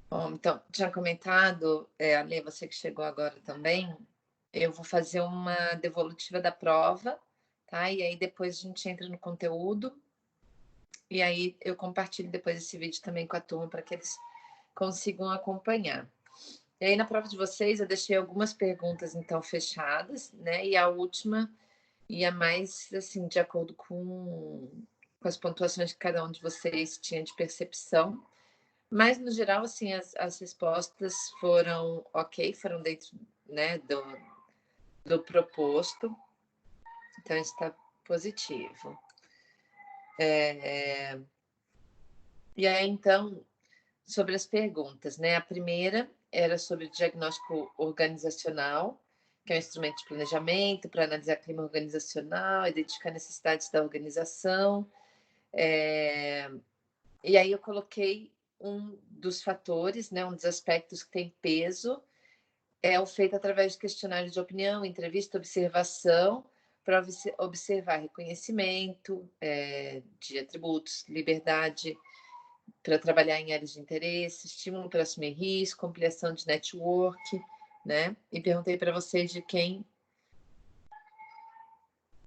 Bom, então, tinha comentado, Ale, você que chegou agora também, eu vou fazer uma devolutiva da prova, tá? E aí depois a gente entra no conteúdo, e aí eu compartilho depois esse vídeo também com a turma para que eles consigam acompanhar. E aí na prova de vocês eu deixei algumas perguntas então fechadas, né? E a última ia mais assim, de acordo com as pontuações que cada um de vocês tinha de percepção. Mas, no geral, assim, as respostas foram ok, foram dentro, né, do proposto, então está positivo. E aí, então, sobre as perguntas, né? A primeira era sobre diagnóstico organizacional, que é um instrumento de planejamento para analisar clima organizacional, identificar necessidades da organização. E aí eu coloquei um dos fatores, né, um dos aspectos que tem peso, é o feito através de questionário de opinião, entrevista, observação, para observar reconhecimento de atributos, liberdade para trabalhar em áreas de interesse, estímulo para assumir risco, ampliação de network, né? E perguntei para vocês de quem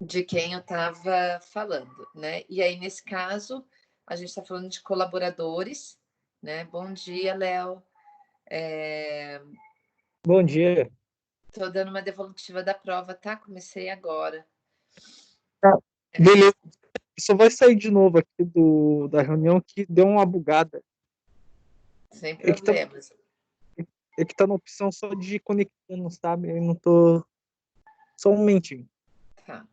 eu estava falando, né? E aí, nesse caso, a gente está falando de colaboradores, né? Bom dia, Léo. Bom dia. Estou dando uma devolutiva da prova, tá? Comecei agora. Tá. Beleza. Só vai sair de novo aqui da reunião que deu uma bugada. Sem É que tá, problemas. é que tá na opção só de conectando, sabe? Eu não tô. Só um momentinho. Tá.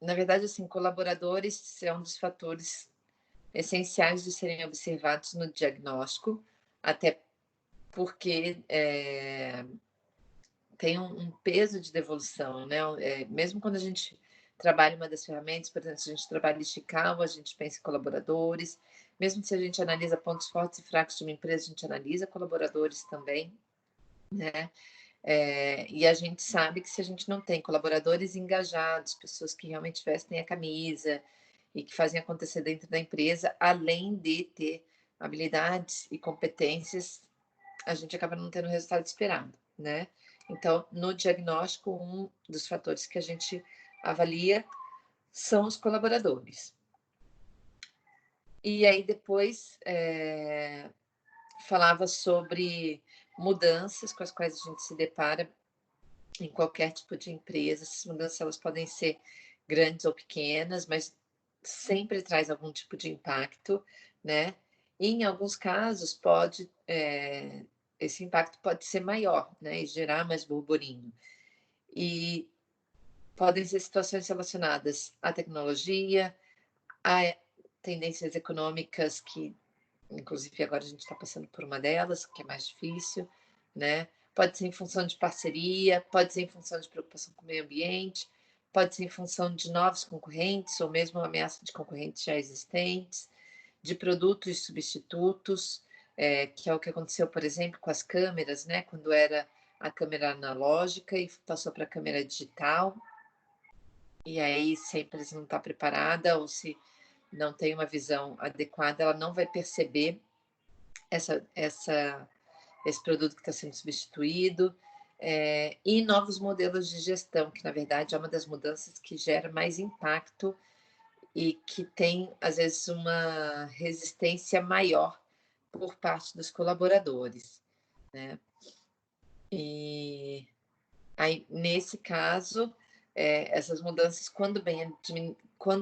Na verdade, assim, colaboradores é um dos fatores essenciais de serem observados no diagnóstico, até porque tem um peso de devolução, né? Mesmo quando a gente trabalha uma das ferramentas, por exemplo, se a gente trabalha em Chicago, a gente pensa em colaboradores. Mesmo se a gente analisa pontos fortes e fracos de uma empresa, a gente analisa colaboradores também, né? E a gente sabe que se a gente não tem colaboradores engajados, pessoas que realmente vestem a camisa e que fazem acontecer dentro da empresa, além de ter habilidades e competências, a gente acaba não tendo o resultado esperado, né? Então, no diagnóstico, um dos fatores que a gente avalia são os colaboradores. E aí depois falava sobre mudanças com as quais a gente se depara em qualquer tipo de empresa. Essas mudanças elas podem ser grandes ou pequenas, mas sempre traz algum tipo de impacto, né? E em alguns casos esse impacto pode ser maior, né? E gerar mais burburinho. E podem ser situações relacionadas à tecnologia, a tendências econômicas que, inclusive agora a gente está passando por uma delas, que é mais difícil, né? Pode ser em função de parceria, pode ser em função de preocupação com o meio ambiente, pode ser em função de novos concorrentes ou mesmo ameaça de concorrentes já existentes, de produtos substitutos, que é o que aconteceu, por exemplo, com as câmeras, né? Quando era a câmera analógica e passou para a câmera digital, e aí se a empresa não está preparada ou se não tem uma visão adequada, ela não vai perceber esse produto que está sendo substituído, e novos modelos de gestão, que na verdade é uma das mudanças que gera mais impacto e que tem, às vezes, uma resistência maior por parte dos colaboradores, né? E aí, nesse caso, essas mudanças, quando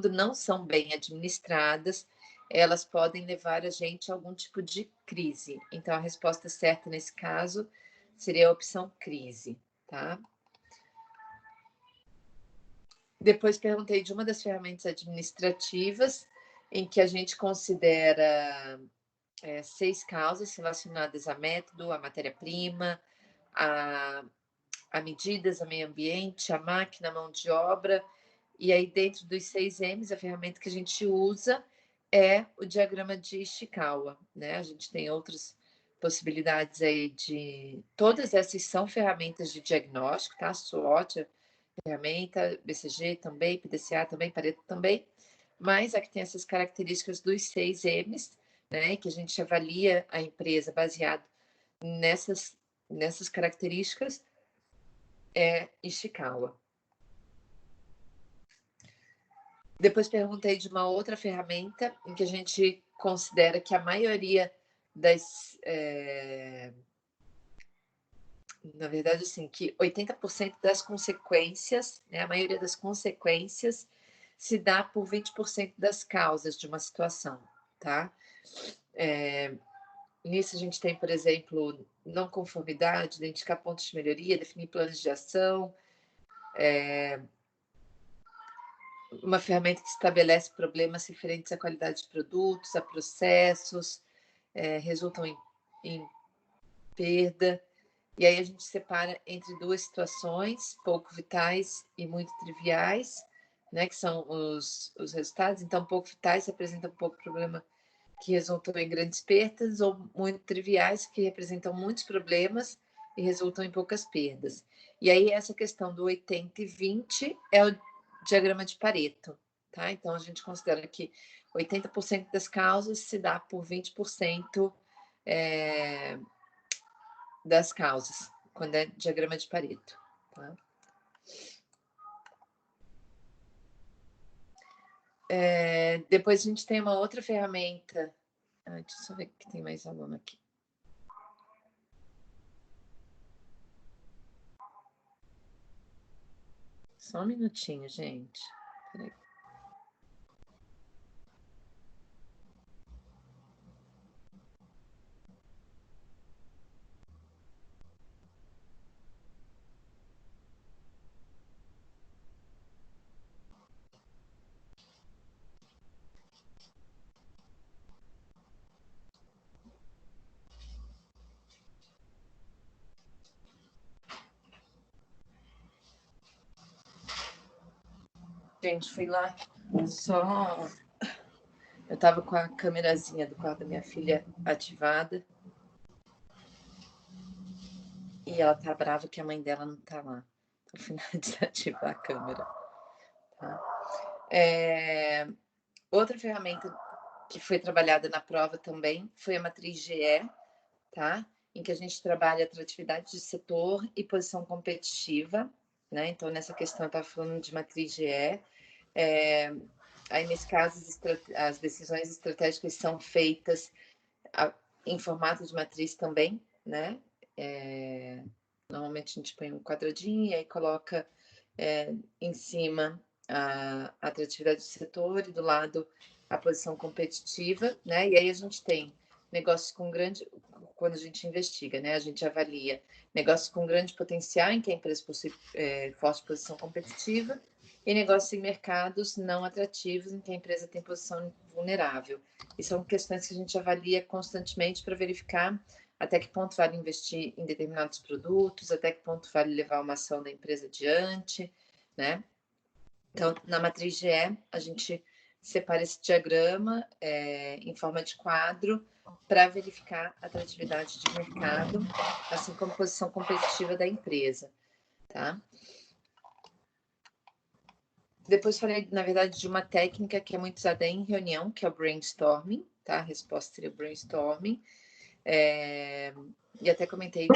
não são bem administradas, elas podem levar a gente a algum tipo de crise. Então, a resposta certa nesse caso seria a opção crise, tá? Depois perguntei de uma das ferramentas administrativas em que a gente considera 6 causas relacionadas a método, a matéria-prima, a a medidas, a meio ambiente, a máquina, a mão de obra. E aí, dentro dos 6 M's, a ferramenta que a gente usa é o diagrama de Ishikawa, né? A gente tem outras possibilidades aí de... Todas essas são ferramentas de diagnóstico, tá? SWOT, ferramenta, BCG também, PDCA também, Pareto também, mas a que tem essas características dos 6 M's, né? Que a gente avalia a empresa baseado nessas características, é Ishikawa. Depois perguntei de uma outra ferramenta em que a gente considera que a maioria das... na verdade, assim, que 80% das consequências, né, a maioria das consequências se dá por 20% das causas de uma situação, tá? Nisso a gente tem, por exemplo, não conformidade, identificar pontos de melhoria, definir planos de ação, uma ferramenta que estabelece problemas referentes à qualidade de produtos, a processos, resultam em perda. E aí a gente separa entre duas situações, pouco vitais e muito triviais, né, que são os resultados. Então, pouco vitais representam pouco problema que resultam em grandes perdas, ou muito triviais, que representam muitos problemas e resultam em poucas perdas. E aí essa questão do 80 e 20 é o diagrama de Pareto, tá? Então a gente considera que 80% das causas se dá por 20% das causas, quando é diagrama de Pareto, tá? Depois a gente tem uma outra ferramenta. Deixa eu só ver que tem mais aluno aqui. Só um minutinho, gente. Peraí. Gente, fui lá só... Eu tava com a câmerazinha do quarto da minha filha ativada. E ela tá brava que a mãe dela não tá lá. Então, fui desativar a câmera. Tá? Outra ferramenta que foi trabalhada na prova também foi a matriz GE, tá? Em que a gente trabalha atratividade de setor e posição competitiva, né? Então, nessa questão, eu estava falando de matriz GE. Aí, nesse caso, as decisões estratégicas são feitas em formato de matriz também, né? Normalmente a gente põe um quadradinho e aí coloca em cima a atratividade do setor e do lado a posição competitiva, né? E aí a gente tem negócios com grande... Quando a gente investiga, né? A gente avalia negócios com grande potencial, em que a empresa possui forte posição competitiva, e negócios em mercados não atrativos, em que a empresa tem posição vulnerável. E são questões que a gente avalia constantemente para verificar até que ponto vale investir em determinados produtos, até que ponto vale levar uma ação da empresa adiante, né? Então, na matriz GE, a gente separa esse diagrama em forma de quadro para verificar a atratividade de mercado, assim como a posição competitiva da empresa, tá? Depois falei, na verdade, de uma técnica que é muito usada em reunião, que é o brainstorming, tá? A resposta seria o brainstorming. E até comentei com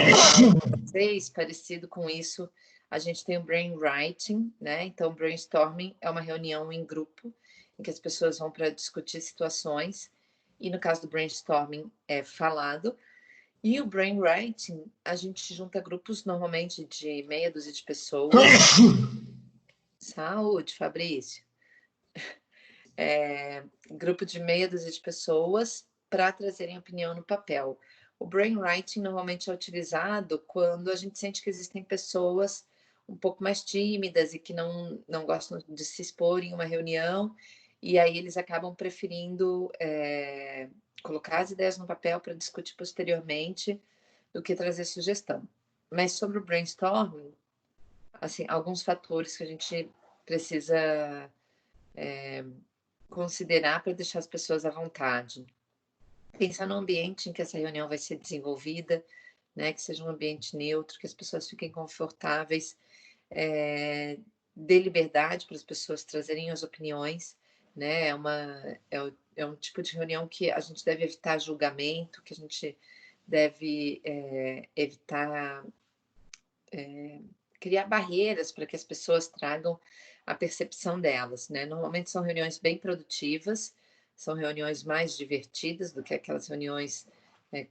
vocês, parecido com isso, a gente tem o brainwriting, né? Então, brainstorming é uma reunião em grupo, em que as pessoas vão para discutir situações, e no caso do brainstorming é falado. E o brainwriting, a gente junta grupos normalmente de meia dúzia de pessoas. Saúde, Fabrício. Grupo de meia dúzia de pessoas para trazerem opinião no papel. O brainwriting normalmente é utilizado quando a gente sente que existem pessoas um pouco mais tímidas e que não gostam de se expor em uma reunião, e aí eles acabam preferindo colocar as ideias no papel para discutir posteriormente do que trazer sugestão. Mas sobre o brainstorming, assim, alguns fatores que a gente precisa considerar para deixar as pessoas à vontade. Pensar no ambiente em que essa reunião vai ser desenvolvida, né? Que seja um ambiente neutro, que as pessoas fiquem confortáveis, dê liberdade para as pessoas trazerem as opiniões, né? é um tipo de reunião que a gente deve evitar julgamento, que a gente deve evitar criar barreiras para que as pessoas tragam a percepção delas, né? Normalmente são reuniões bem produtivas, são reuniões mais divertidas do que aquelas reuniões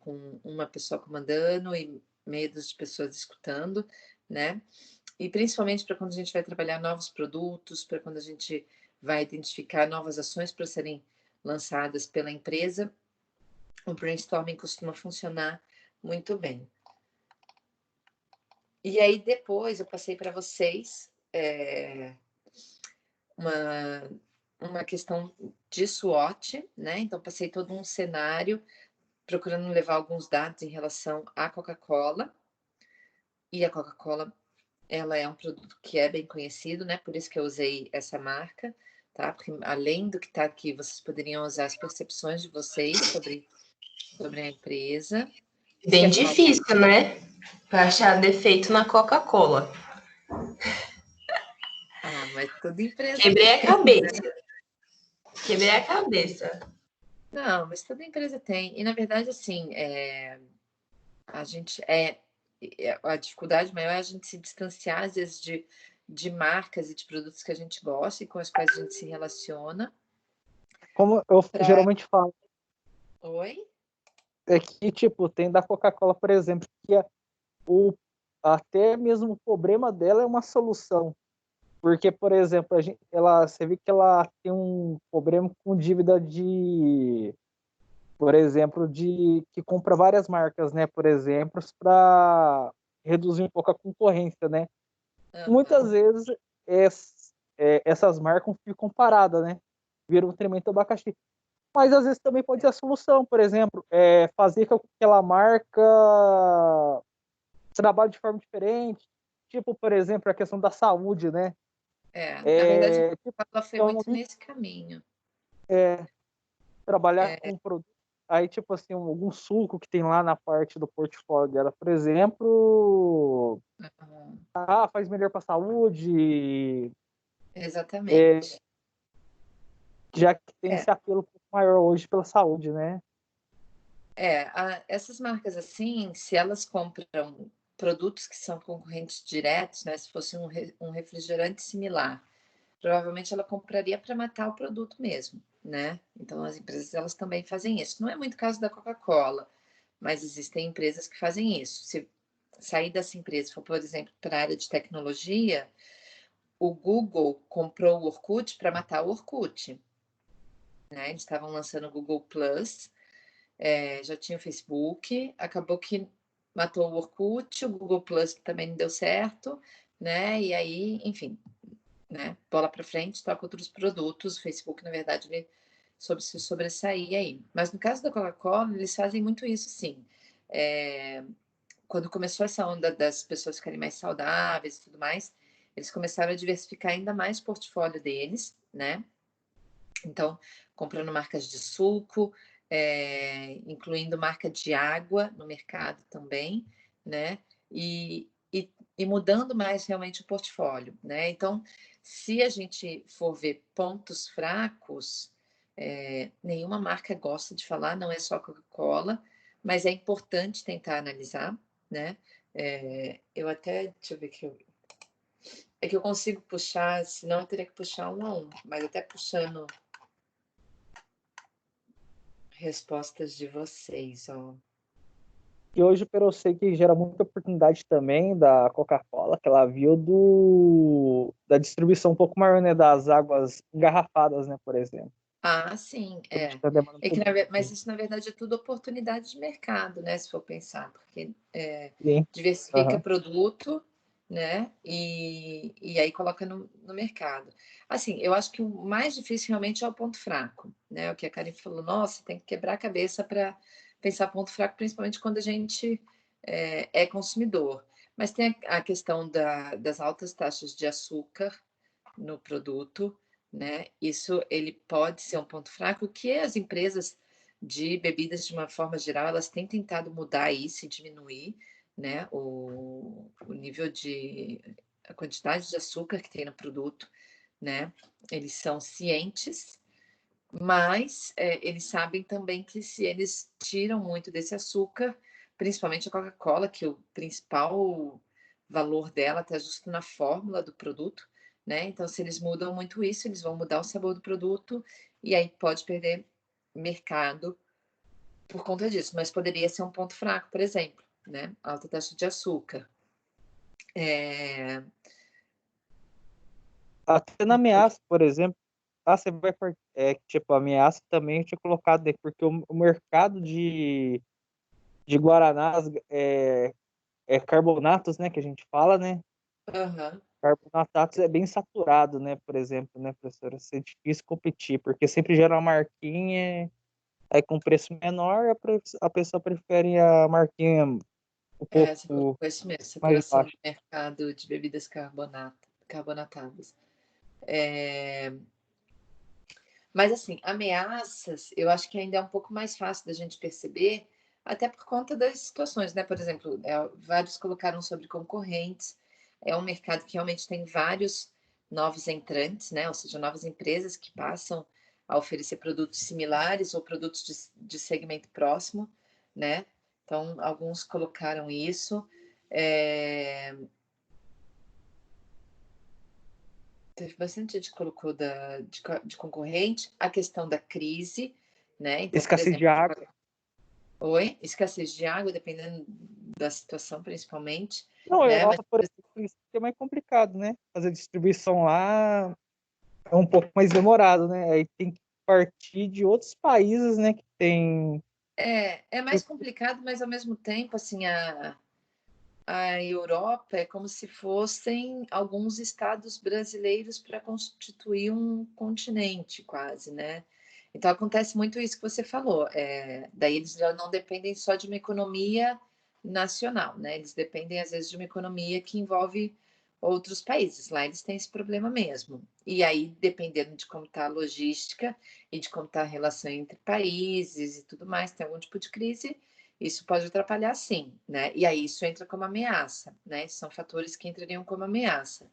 com uma pessoa comandando e meia de pessoas escutando, né? E principalmente para quando a gente vai trabalhar novos produtos, para quando a gente vai identificar novas ações para serem lançadas pela empresa, o brainstorming costuma funcionar muito bem. E aí depois eu passei para vocês uma questão de SWOT, né? Então passei todo um cenário procurando levar alguns dados em relação à Coca-Cola. E a Coca-Cola, ela é um produto que é bem conhecido, né? Por isso que eu usei essa marca, tá? Porque além do que está aqui, vocês poderiam usar as percepções de vocês sobre a empresa. Bem difícil, né? Para achar defeito na Coca-Cola. Ah, mas toda empresa Quebrei a tem, cabeça. né? Quebrei a cabeça. Não, mas toda empresa tem. E na verdade, assim, a gente a dificuldade maior é a gente se distanciar, às vezes, de marcas e de produtos que a gente gosta e com as quais a gente se relaciona. Como eu geralmente falo, Oi? é que, tipo, tem da Coca-Cola, por exemplo, que até mesmo o problema dela é uma solução. Porque, por exemplo, você vê que ela tem um problema com dívida por exemplo, que compra várias marcas, né? Por exemplo, para reduzir um pouco a concorrência, né? Muitas vezes essas marcas ficam paradas, né? Viram um tremendo abacaxi. Mas às vezes também pode ser a solução, por exemplo, fazer com que aquela marca trabalhe de forma diferente. Tipo, por exemplo, a questão da saúde, né? Na verdade, Tipo, ela foi então, muito nesse caminho. trabalhar com produto. Aí, tipo assim, algum suco que tem lá na parte do portfólio dela, por exemplo, faz melhor para a saúde, Exatamente. já que tem esse apelo um pouco maior hoje pela saúde, né? Essas marcas assim, se elas compram produtos que são concorrentes diretos, né? Se fosse um refrigerante similar, provavelmente ela compraria para matar o produto mesmo, né? Então as empresas elas também fazem isso. Não é muito o caso da Coca-Cola, mas existem empresas que fazem isso. Se sair dessa empresa, for, por exemplo, para a área de tecnologia, o Google comprou o Orkut para matar o Orkut, né? Eles estavam lançando o Google Plus, já tinha o Facebook, acabou que matou o Orkut, o Google Plus também não deu certo, né? E aí, enfim, né? Bola para frente, toca outros produtos. O Facebook, na verdade, ele soube se sobressair aí. Mas no caso da Coca-Cola, eles fazem muito isso, sim. Quando começou essa onda das pessoas ficarem mais saudáveis e tudo mais, eles começaram a diversificar ainda mais o portfólio deles, né? Então, comprando marcas de suco, incluindo marca de água no mercado também, né? E mudando mais realmente o portfólio, né? Então, se a gente for ver pontos fracos, nenhuma marca gosta de falar, não é só Coca-Cola, mas é importante tentar analisar, né? Eu até, deixa eu ver aqui, é que eu consigo puxar, senão eu teria que puxar um a um, mas até puxando respostas de vocês, ó. E hoje, eu sei que gera muita oportunidade também da Coca-Cola, que ela viu da distribuição um pouco maior, né? Das águas engarrafadas, né? Por exemplo. Ah, sim, mas isso na verdade é tudo oportunidade de mercado, né? Se for pensar, porque diversifica produto, né? E aí coloca no mercado. Assim, eu acho que o mais difícil realmente é o ponto fraco, né? O que a Karen falou, nossa, tem que quebrar a cabeça para pensar ponto fraco, principalmente quando a gente é consumidor. Mas tem a questão das altas taxas de açúcar no produto, né? Isso ele pode ser um ponto fraco, que as empresas de bebidas, de uma forma geral, elas têm tentado mudar isso e diminuir, né? O nível a quantidade de açúcar que tem no produto, né? Eles são cientes, Mas eles sabem também que se eles tiram muito desse açúcar, principalmente a Coca-Cola, que o principal valor dela está justo na fórmula do produto, né? Então, se eles mudam muito isso, eles vão mudar o sabor do produto e aí pode perder mercado por conta disso. Mas poderia ser um ponto fraco, por exemplo, né? Alta taxa de açúcar. Até na ameaça, por exemplo, você vai tipo, a ameaça também eu tinha colocado aí, porque o mercado de Guaranás carbonatos, né, que a gente fala, né? Aham. Carbonatatos é bem saturado, né, por exemplo, né, professora? É difícil competir, porque sempre gera uma marquinha, aí com preço menor, a pessoa prefere a marquinha um Você colocou pouco isso mesmo, mais saturação do baixa. mercado de bebidas carbonatadas. Mas, assim, ameaças, eu acho que ainda é um pouco mais fácil da gente perceber, até por conta das situações, né? Por exemplo, vários colocaram sobre concorrentes. É um mercado que realmente tem vários novos entrantes, né? Ou seja, novas empresas que passam a oferecer produtos similares ou produtos de segmento próximo, né? Então, alguns colocaram isso. Teve bastante gente que colocou de concorrente, a questão da crise, né? Então, por Escassez de exemplo, água. oi, escassez de água, dependendo da situação, principalmente, Não, né? Mas, Europa, por exemplo, isso que é mais complicado, né? Fazer distribuição lá é um pouco mais demorado, né? Aí tem que partir de outros países, né, que tem... é mais complicado, mas ao mesmo tempo, assim, a Europa é como se fossem alguns estados brasileiros para constituir um continente, quase, né? Então acontece muito isso que você falou. Daí eles já não dependem só de uma economia nacional, né? Eles dependem às vezes de uma economia que envolve outros países. Lá eles têm esse problema mesmo. E aí, dependendo de como está a logística e de como está a relação entre países e tudo mais, tem algum tipo de crise, isso pode atrapalhar, sim, né? E aí isso entra como ameaça, né? São fatores que entrariam como ameaça.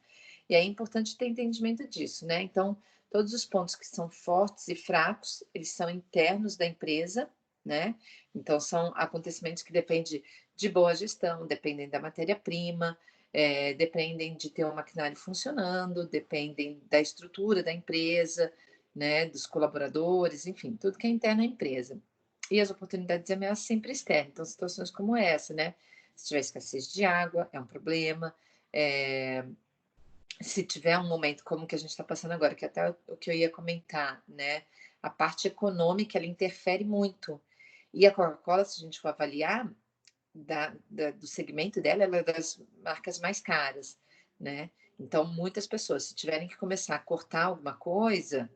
E aí é importante ter entendimento disso, né? Então, todos os pontos que são fortes e fracos, eles são internos da empresa, né? Então, são acontecimentos que dependem de boa gestão, dependem da matéria-prima, dependem de ter um maquinário funcionando, dependem da estrutura da empresa, né? Dos colaboradores, enfim, tudo que é interno à empresa. E as oportunidades de ameaça sempre externas. Então, situações como essa, né? Se tiver escassez de água, é um problema. Se tiver um momento como o que a gente está passando agora, que até o que eu ia comentar, né? A parte econômica, ela interfere muito. E a Coca-Cola, se a gente for avaliar, do segmento dela, ela é das marcas mais caras, né? Então, muitas pessoas, se tiverem que começar a cortar alguma coisa,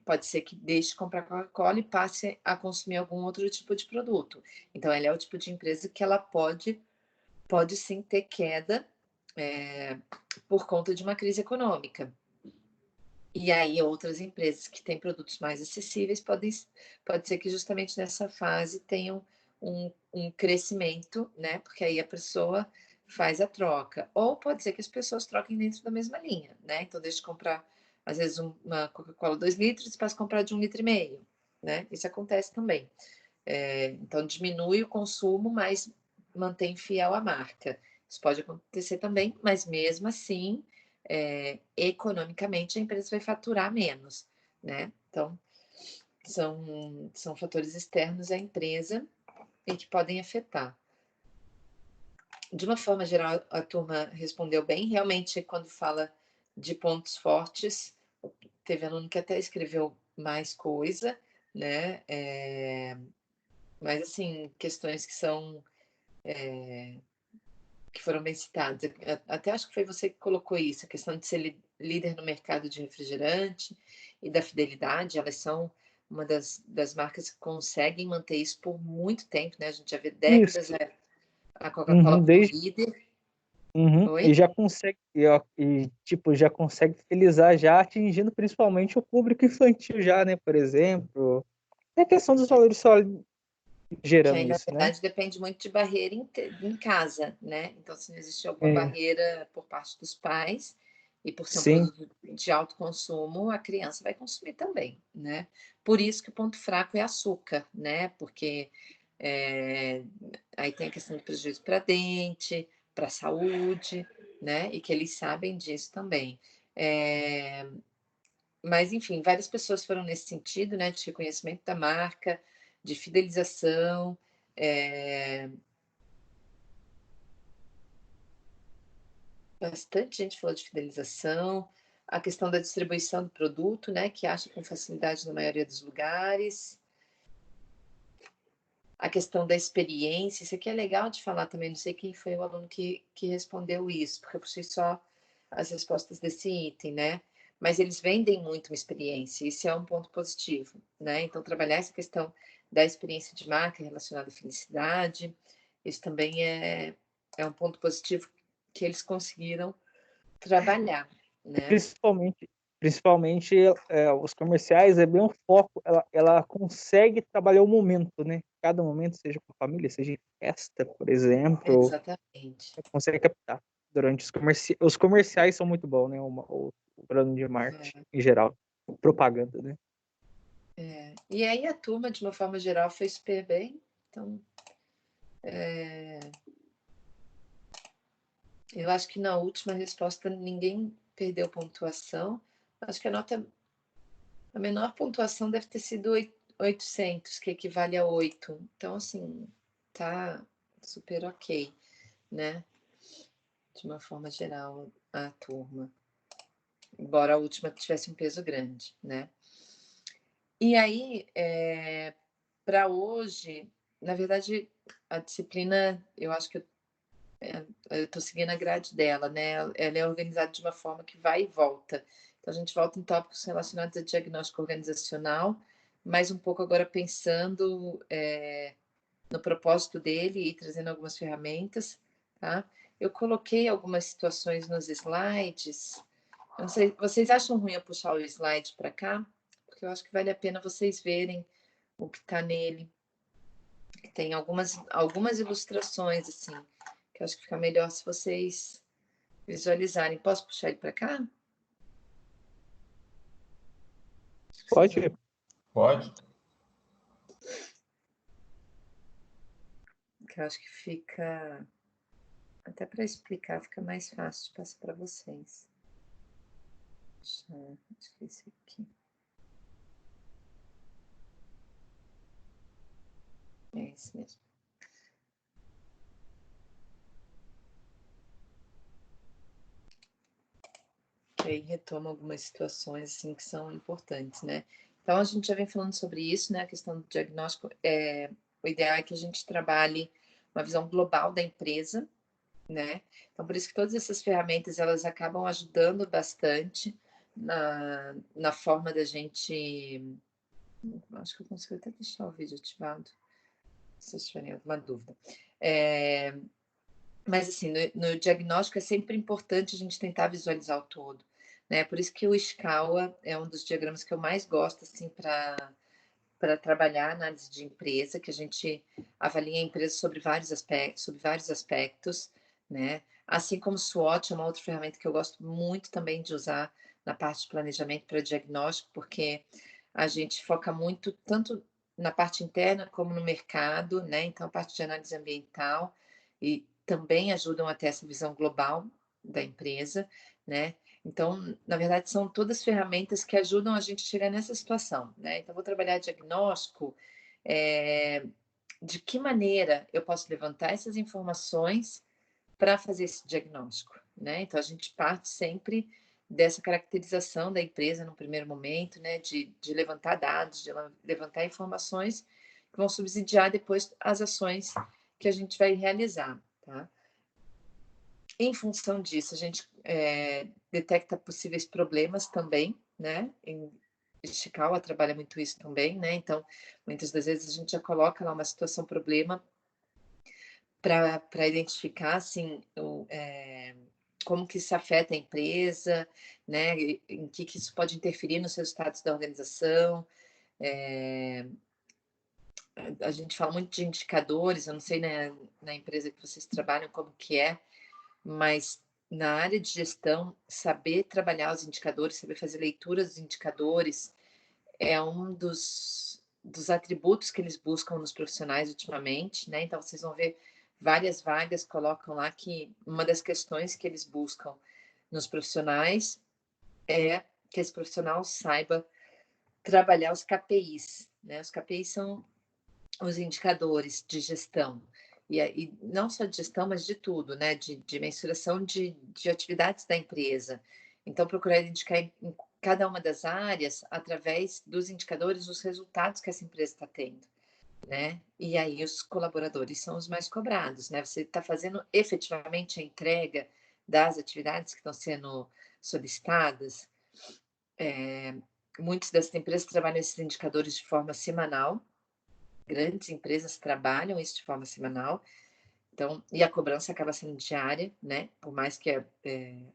pode ser que deixe de comprar Coca-Cola e passe a consumir algum outro tipo de produto. Então, ela é o tipo de empresa que ela pode sim ter queda por conta de uma crise econômica. E aí, outras empresas que têm produtos mais acessíveis pode ser que justamente nessa fase tenham um crescimento, né? Porque aí a pessoa faz a troca. Ou pode ser que as pessoas troquem dentro da mesma linha, né? Então, deixa de comprar, às vezes, uma Coca-Cola 2 litros e passa a comprar de 1,5 litro, né? Isso acontece também. Então, diminui o consumo, mas mantém fiel à marca. Isso pode acontecer também, mas mesmo assim, economicamente, a empresa vai faturar menos, né? Então, são fatores externos à empresa e que podem afetar. De uma forma geral, a turma respondeu bem. Realmente, quando fala de pontos fortes, teve aluno que até escreveu mais coisa, né? Mas, assim, questões que foram bem citadas. Até acho que foi você que colocou isso, a questão de ser líder no mercado de refrigerante e da fidelidade. Elas são uma das marcas que conseguem manter isso por muito tempo, né? A gente já vê décadas Isso. a Coca-Cola Uhum, como desde, líder. e Oi? já consegue, tipo, já consegue fidelizar já atingindo principalmente o público infantil já, né, por exemplo. É a questão dos valores só Que gerando aí, na isso, né? verdade, depende muito de barreira em casa, né? Então, se não existe alguma É, barreira por parte dos pais, E por ser um Sim. produto de alto consumo, a criança vai consumir também, né? Por isso que o ponto fraco é açúcar, né? Porque aí tem a questão do prejuízo para dente, para a saúde, né? E que eles sabem disso também. Mas, enfim, várias pessoas foram nesse sentido, né? De reconhecimento da marca, de fidelização. Bastante gente falou de fidelização, a questão da distribuição do produto, né? Que acha com facilidade na maioria dos lugares. A questão da experiência, isso aqui é legal de falar também, não sei quem foi o aluno que respondeu isso, porque eu puxei só as respostas desse item, né? Mas eles vendem muito uma experiência, isso é um ponto positivo, né? Então, trabalhar essa questão da experiência de marca relacionada à felicidade, isso também é um ponto positivo que eles conseguiram trabalhar, né? Principalmente os comerciais, é bem um foco, ela consegue trabalhar o momento, né? Cada momento, seja com a família, seja em festa, por exemplo, Exatamente. consegue captar durante os comerciais são muito bons, né? O plano de marketing em geral, propaganda, né? E aí a turma, de uma forma geral, foi super bem, então eu acho que na última resposta ninguém perdeu pontuação. Acho que a menor pontuação deve ter sido 800, que equivale a 8. Então, assim, tá super ok, né? De uma forma geral, a turma. Embora a última tivesse um peso grande, né? E aí, para hoje, na verdade, a disciplina, eu acho que eu estou seguindo a grade dela, né? Ela é organizada de uma forma que vai e volta. Então, a gente volta em tópicos relacionados a diagnóstico organizacional, mas um pouco agora pensando no propósito dele e trazendo algumas ferramentas, tá? Eu coloquei algumas situações nos slides. Eu não sei, vocês acham ruim eu puxar o slide para cá? Porque eu acho que vale a pena vocês verem o que está nele. Tem algumas ilustrações, assim, que eu acho que fica melhor se vocês visualizarem. Posso puxar ele para cá? Pode. Pode. Que eu acho que fica, até para explicar, fica mais fácil de passar para vocês. Acho que esse aqui. É esse mesmo. Que aí retoma algumas situações assim que são importantes, né? Então a gente já vem falando sobre isso, né? A questão do diagnóstico. O ideal é que a gente trabalhe uma visão global da empresa, né? Então por isso que todas essas ferramentas elas acabam ajudando bastante na forma da gente. Acho que eu consigo até deixar o vídeo ativado, se vocês tiverem alguma dúvida. Mas, assim, no diagnóstico é sempre importante a gente tentar visualizar o todo, né? Por isso que o SCAWA é um dos diagramas que eu mais gosto, assim, para trabalhar a análise de empresa, que a gente avalia a empresa sobre vários aspectos, né? Assim como o SWOT é uma outra ferramenta que eu gosto muito também de usar na parte de planejamento para diagnóstico, porque a gente foca muito tanto na parte interna como no mercado, né? Então, a parte de análise ambiental e também ajudam a ter essa visão global da empresa, né? Então, na verdade, são todas ferramentas que ajudam a gente a chegar nessa situação, né? Então, vou trabalhar diagnóstico, de que maneira eu posso levantar essas informações para fazer esse diagnóstico, né? Então, a gente parte sempre dessa caracterização da empresa no primeiro momento, né? De levantar dados, de levantar informações que vão subsidiar depois as ações que a gente vai realizar, tá? Em função disso, a gente detecta possíveis problemas também, né? Em Ishikawa trabalha muito isso também, né? Então, muitas das vezes a gente já coloca lá uma situação problema para identificar, assim, como que isso afeta a empresa, né? Em que isso pode interferir nos resultados da organização. A gente fala muito de indicadores, eu não sei na empresa que vocês trabalham como que é, mas na área de gestão, saber trabalhar os indicadores, saber fazer leitura dos indicadores, é um dos atributos que eles buscam nos profissionais ultimamente, né? Então, vocês vão ver várias vagas colocam lá que uma das questões que eles buscam nos profissionais é que esse profissional saiba trabalhar os KPIs, né? Os KPIs são os indicadores de gestão, e não só de gestão, mas de tudo, né? De mensuração de atividades da empresa. Então, procurar identificar em cada uma das áreas, através dos indicadores, os resultados que essa empresa está tendo, né? E aí os colaboradores são os mais cobrados, né? Você está fazendo efetivamente a entrega das atividades que estão sendo solicitadas. Muitas dessas empresas trabalham esses indicadores de forma semanal, grandes empresas trabalham isso de forma semanal, então, e a cobrança acaba sendo diária, né? Por mais que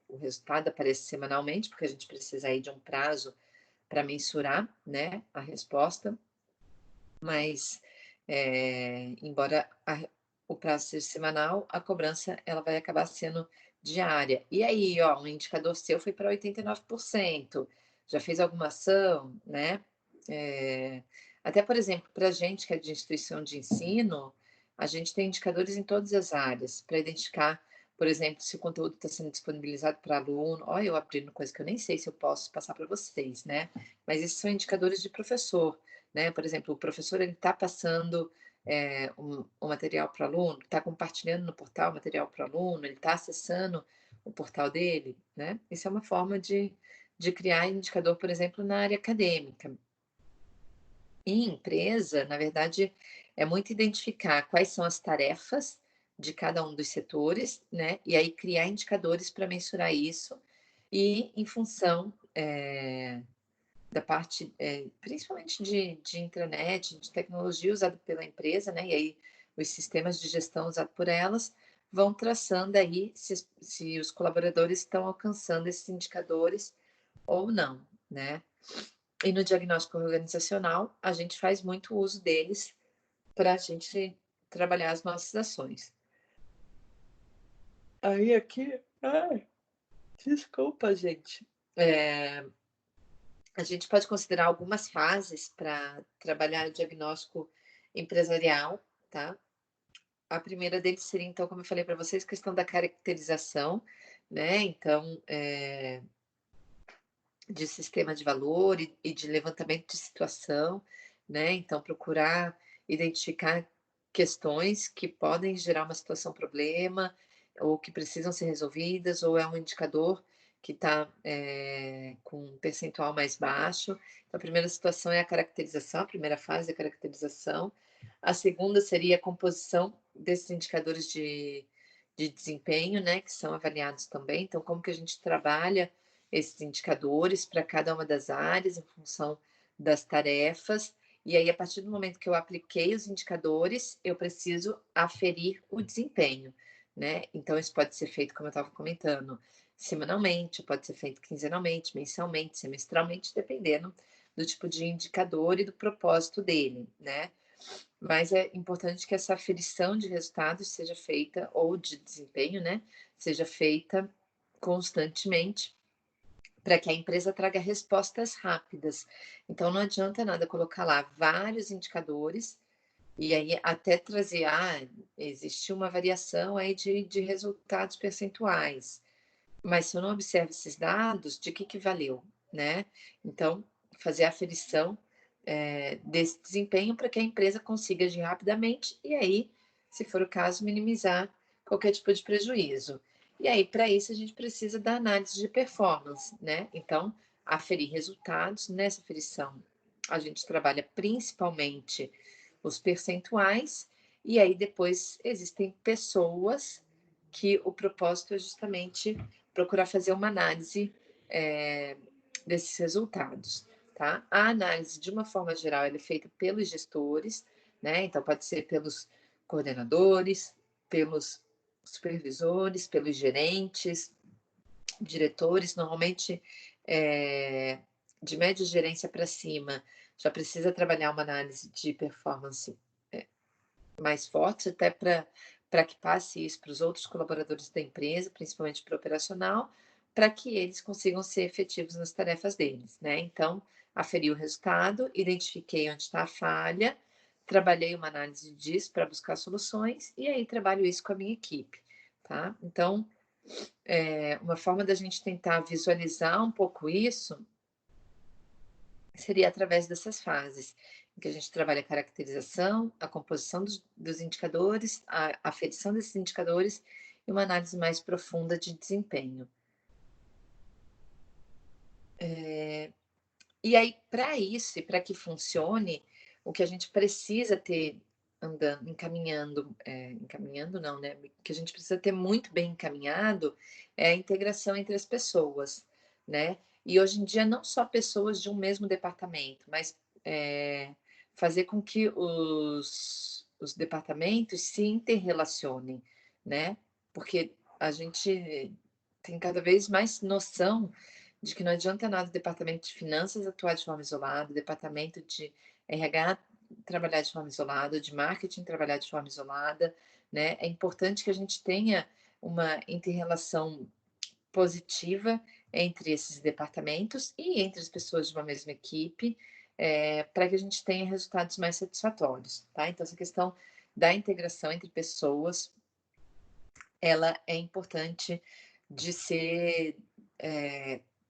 o resultado apareça semanalmente, porque a gente precisa aí de um prazo para mensurar, né, a resposta, mas embora o prazo seja semanal, a cobrança ela vai acabar sendo diária. E aí, ó, um indicador seu foi para 89%, já fez alguma ação, né? Até, por exemplo, para a gente que é de instituição de ensino, a gente tem indicadores em todas as áreas para identificar, por exemplo, se o conteúdo está sendo disponibilizado para aluno. Olha, eu abrindo coisa que eu nem sei se eu posso passar para vocês, né? Mas esses são indicadores de professor, né? Por exemplo, o professor ele está passando o material para o aluno, está compartilhando no portal o material para o aluno, ele está acessando o portal dele, né? Isso é uma forma de criar indicador, por exemplo, na área acadêmica. Em empresa, na verdade, é muito identificar quais são as tarefas de cada um dos setores, né? E aí criar indicadores para mensurar isso e em função da parte, principalmente de intranet, de tecnologia usada pela empresa, né? E aí os sistemas de gestão usados por elas vão traçando aí se os colaboradores estão alcançando esses indicadores ou não, né? E no diagnóstico organizacional, a gente faz muito uso deles para a gente trabalhar as nossas ações. Aí aqui, ai, desculpa, gente. A gente pode considerar algumas fases para trabalhar o diagnóstico empresarial, tá? A primeira deles seria, então, como eu falei para vocês, questão da caracterização, né? Então, de sistema de valor e de levantamento de situação, né? Então, procurar identificar questões que podem gerar uma situação problema ou que precisam ser resolvidas, ou é um indicador que está com um percentual mais baixo. Então, a primeira situação é a caracterização, a primeira fase é a caracterização. A segunda seria a composição desses indicadores de desempenho, né, que são avaliados também. Então, como que a gente trabalha esses indicadores para cada uma das áreas em função das tarefas. E aí, a partir do momento que eu apliquei os indicadores, eu preciso aferir o desempenho, né? Então, isso pode ser feito, como eu estava comentando, semanalmente, pode ser feito quinzenalmente, mensalmente, semestralmente, dependendo do tipo de indicador e do propósito dele, né? Mas é importante que essa aferição de resultados seja feita, ou de desempenho, né? Seja feita constantemente, para que a empresa traga respostas rápidas. Então, não adianta nada colocar lá vários indicadores e aí até trazer, existe uma variação aí de resultados percentuais. Mas se eu não observo esses dados, de que valeu, né? Então, fazer a aferição desse desempenho para que a empresa consiga agir rapidamente e aí, se for o caso, minimizar qualquer tipo de prejuízo. E aí, para isso, a gente precisa da análise de performance, né? Então, aferir resultados. Nessa aferição, a gente trabalha principalmente os percentuais, e aí depois existem pessoas que o propósito é justamente procurar fazer uma análise desses resultados, tá? A análise, de uma forma geral, ela é feita pelos gestores, né? Então, pode ser pelos coordenadores, pelos supervisores, pelos gerentes, diretores, normalmente de média gerência para cima, já precisa trabalhar uma análise de performance mais forte, até para para que passe isso para os outros colaboradores da empresa, principalmente para o operacional, para que eles consigam ser efetivos nas tarefas deles, né? Então, aferi o resultado, identifiquei onde está a falha, trabalhei uma análise disso para buscar soluções e aí trabalho isso com a minha equipe, tá? Então, uma forma da gente tentar visualizar um pouco isso seria através dessas fases, em que a gente trabalha a caracterização, a composição dos indicadores, a aferição desses indicadores e uma análise mais profunda de desempenho. E aí, para isso e para que funcione, o que a gente precisa ter andando, encaminhando não, né? O que a gente precisa ter muito bem encaminhado é a integração entre as pessoas, né? E hoje em dia não só pessoas de um mesmo departamento, mas fazer com que os departamentos se interrelacionem, né? Porque a gente tem cada vez mais noção de que não adianta nada o departamento de finanças atuar de forma isolada, o departamento de RH trabalhar de forma isolada, de marketing trabalhar de forma isolada, né? É importante que a gente tenha uma inter-relação positiva entre esses departamentos e entre as pessoas de uma mesma equipe, para que a gente tenha resultados mais satisfatórios, tá? Então, essa questão da integração entre pessoas, ela é importante de ser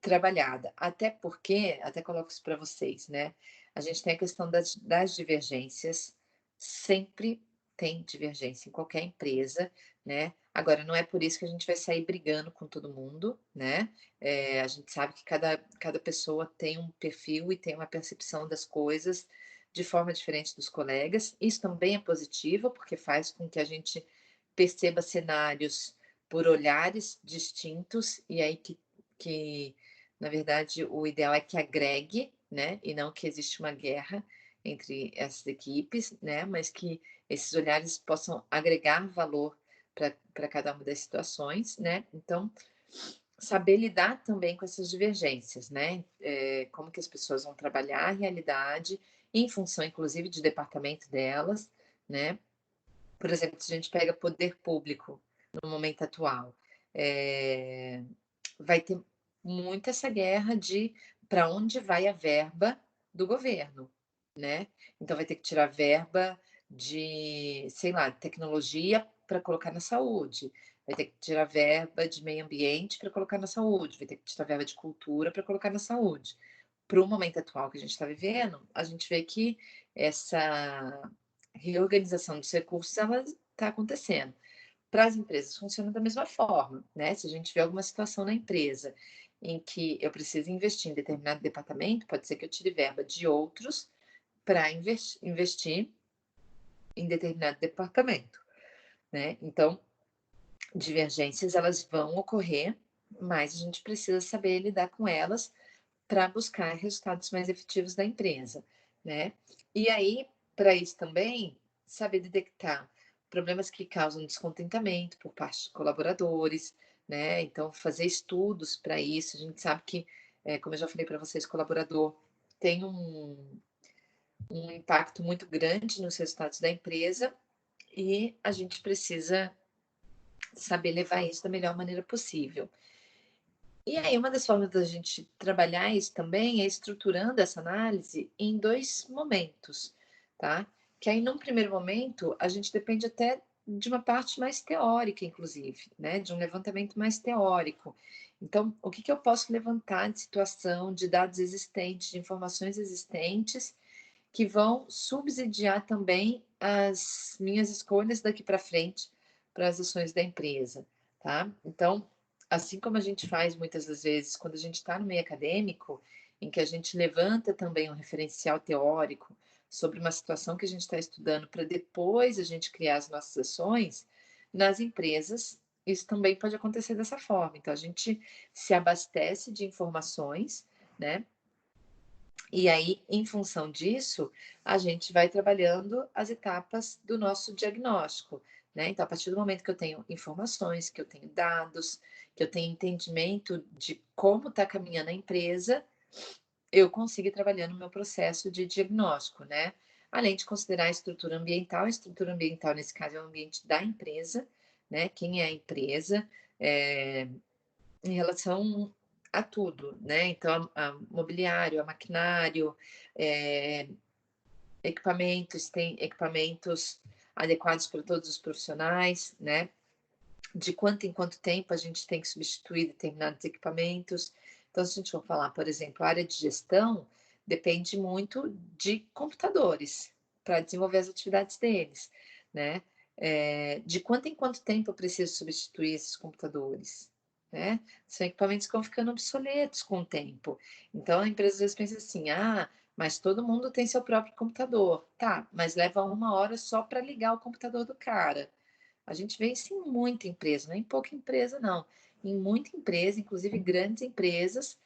trabalhada, até porque, até coloco isso para vocês, né? A gente tem a questão das divergências, sempre tem divergência em qualquer empresa, né? Agora, não é por isso que a gente vai sair brigando com todo mundo, né? A gente sabe que cada pessoa tem um perfil e tem uma percepção das coisas de forma diferente dos colegas. Isso também é positivo, porque faz com que a gente perceba cenários por olhares distintos, e aí que na verdade, o ideal é que agregue, né? E não que existe uma guerra entre essas equipes, né? Mas que esses olhares possam agregar valor para cada uma das situações, né? Então, saber lidar também com essas divergências, né? Como que as pessoas vão trabalhar a realidade em função, inclusive, de departamento delas, né? Por exemplo, se a gente pega poder público no momento atual, vai ter muito essa guerra de para onde vai a verba do governo, né? Então vai ter que tirar verba de, sei lá, tecnologia para colocar na saúde, vai ter que tirar verba de meio ambiente para colocar na saúde, vai ter que tirar verba de cultura para colocar na saúde. Para o momento atual que a gente está vivendo, a gente vê que essa reorganização dos recursos ela está acontecendo. Para as empresas funciona da mesma forma, né? Se a gente vê alguma situação na empresa em que eu preciso investir em determinado departamento, pode ser que eu tire verba de outros para investir em determinado departamento, né? Então, divergências elas vão ocorrer, mas a gente precisa saber lidar com elas para buscar resultados mais efetivos da empresa, né? E aí, para isso também, saber detectar problemas que causam descontentamento por parte de colaboradores, né? Então, fazer estudos para isso. A gente sabe que, como eu já falei para vocês, colaborador tem um impacto muito grande nos resultados da empresa e a gente precisa saber levar isso da melhor maneira possível. E aí, uma das formas da gente trabalhar isso também é estruturando essa análise em 2 momentos, tá? Que aí, num primeiro momento, a gente depende até de uma parte mais teórica, inclusive, né? De um levantamento mais teórico. Então, o que eu posso levantar de situação, de dados existentes, de informações existentes, que vão subsidiar também as minhas escolhas daqui para frente para as ações da empresa, tá? Então, assim como a gente faz muitas das vezes quando a gente está no meio acadêmico, em que a gente levanta também um referencial teórico sobre uma situação que a gente está estudando para depois a gente criar as nossas ações, nas empresas isso também pode acontecer dessa forma. Então, a gente se abastece de informações, né? E aí, em função disso, a gente vai trabalhando as etapas do nosso diagnóstico, né? Então, a partir do momento que eu tenho informações, que eu tenho dados, que eu tenho entendimento de como está caminhando a empresa, eu consigo ir trabalhando o meu processo de diagnóstico, né? além de considerar a estrutura ambiental. A estrutura ambiental, nesse caso, é o ambiente da empresa, né? Quem é a empresa, em relação a tudo, né? Então, a mobiliário, a maquinário, equipamentos, tem equipamentos adequados para todos os profissionais, né? De quanto em quanto tempo a gente tem que substituir determinados equipamentos. Então, se a gente for falar, por exemplo, a área de gestão depende muito de computadores para desenvolver as atividades deles, né? De quanto em quanto tempo eu preciso substituir esses computadores, né? São equipamentos que vão ficando obsoletos com o tempo. Então, a empresa às vezes pensa assim, mas todo mundo tem seu próprio computador. Tá, mas leva 1 hora só para ligar o computador do cara. A gente vê isso em muita empresa, não é em pouca empresa, não. Em muita empresa, inclusive grandes empresas,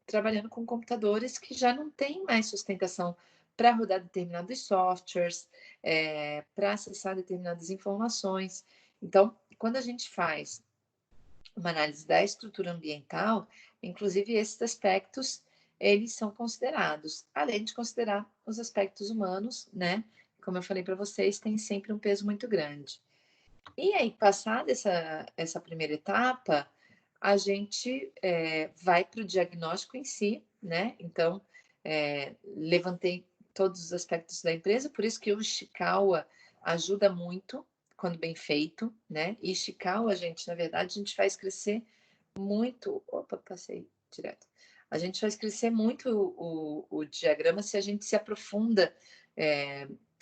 trabalhando com computadores que já não têm mais sustentação para rodar determinados softwares, para acessar determinadas informações. Então, quando a gente faz uma análise da estrutura ambiental, inclusive esses aspectos, eles são considerados, além de considerar os aspectos humanos, né? Como eu falei para vocês, tem sempre um peso muito grande. E aí, passada essa primeira etapa, a gente vai para o diagnóstico em si, né? Então, levantei todos os aspectos da empresa, por isso que o Ishikawa ajuda muito quando bem feito, né? E Ishikawa, gente, na verdade, a gente faz crescer muito. Opa, passei direto. A gente faz crescer muito o diagrama se a gente se aprofunda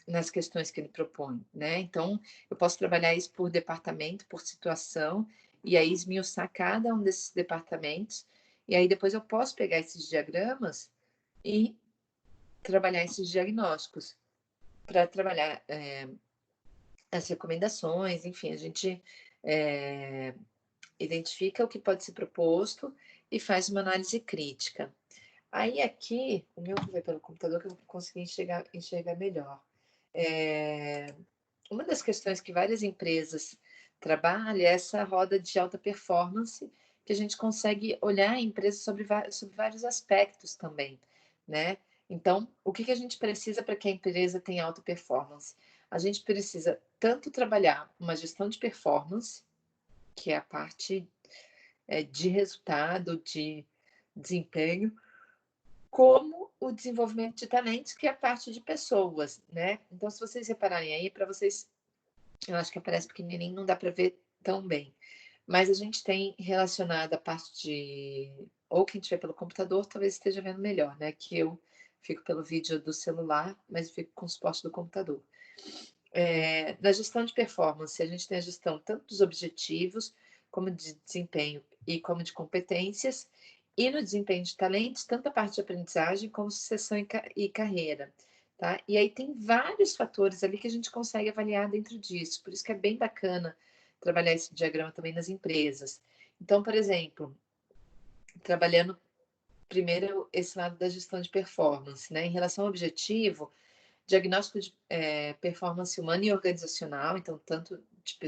nas questões que ele propõe, né? Então, eu posso trabalhar isso por departamento, por situação, e aí esmiuçar cada um desses departamentos, e aí depois eu posso pegar esses diagramas e trabalhar esses diagnósticos para trabalhar as recomendações, enfim, a gente identifica o que pode ser proposto e faz uma análise crítica. Aí aqui, o meu foi pelo computador que eu consegui enxergar melhor. Uma das questões que várias empresas trabalham é essa roda de alta performance, que a gente consegue olhar a empresa sobre vários aspectos também, né? Então, o que a gente precisa para que a empresa tenha alta performance? A gente precisa tanto trabalhar uma gestão de performance, que é a parte de resultado, de desempenho, como o desenvolvimento de talentos, que é a parte de pessoas, né? Então, se vocês repararem aí, para vocês, eu acho que aparece pequenininho, não dá para ver tão bem. Mas a gente tem relacionado a parte de... Ou quem estiver pelo computador, talvez esteja vendo melhor, né? Que eu fico pelo vídeo do celular, mas eu fico com o suporte do computador. Na gestão de performance, a gente tem a gestão tanto dos objetivos, como de desempenho e como de competências, e no desempenho de talentos, tanto a parte de aprendizagem como sucessão e carreira, tá? E aí tem vários fatores ali que a gente consegue avaliar dentro disso, por isso que é bem bacana trabalhar esse diagrama também nas empresas. Então, por exemplo, trabalhando primeiro esse lado da gestão de performance, né? Em relação ao objetivo, diagnóstico de performance humana e organizacional, então tanto de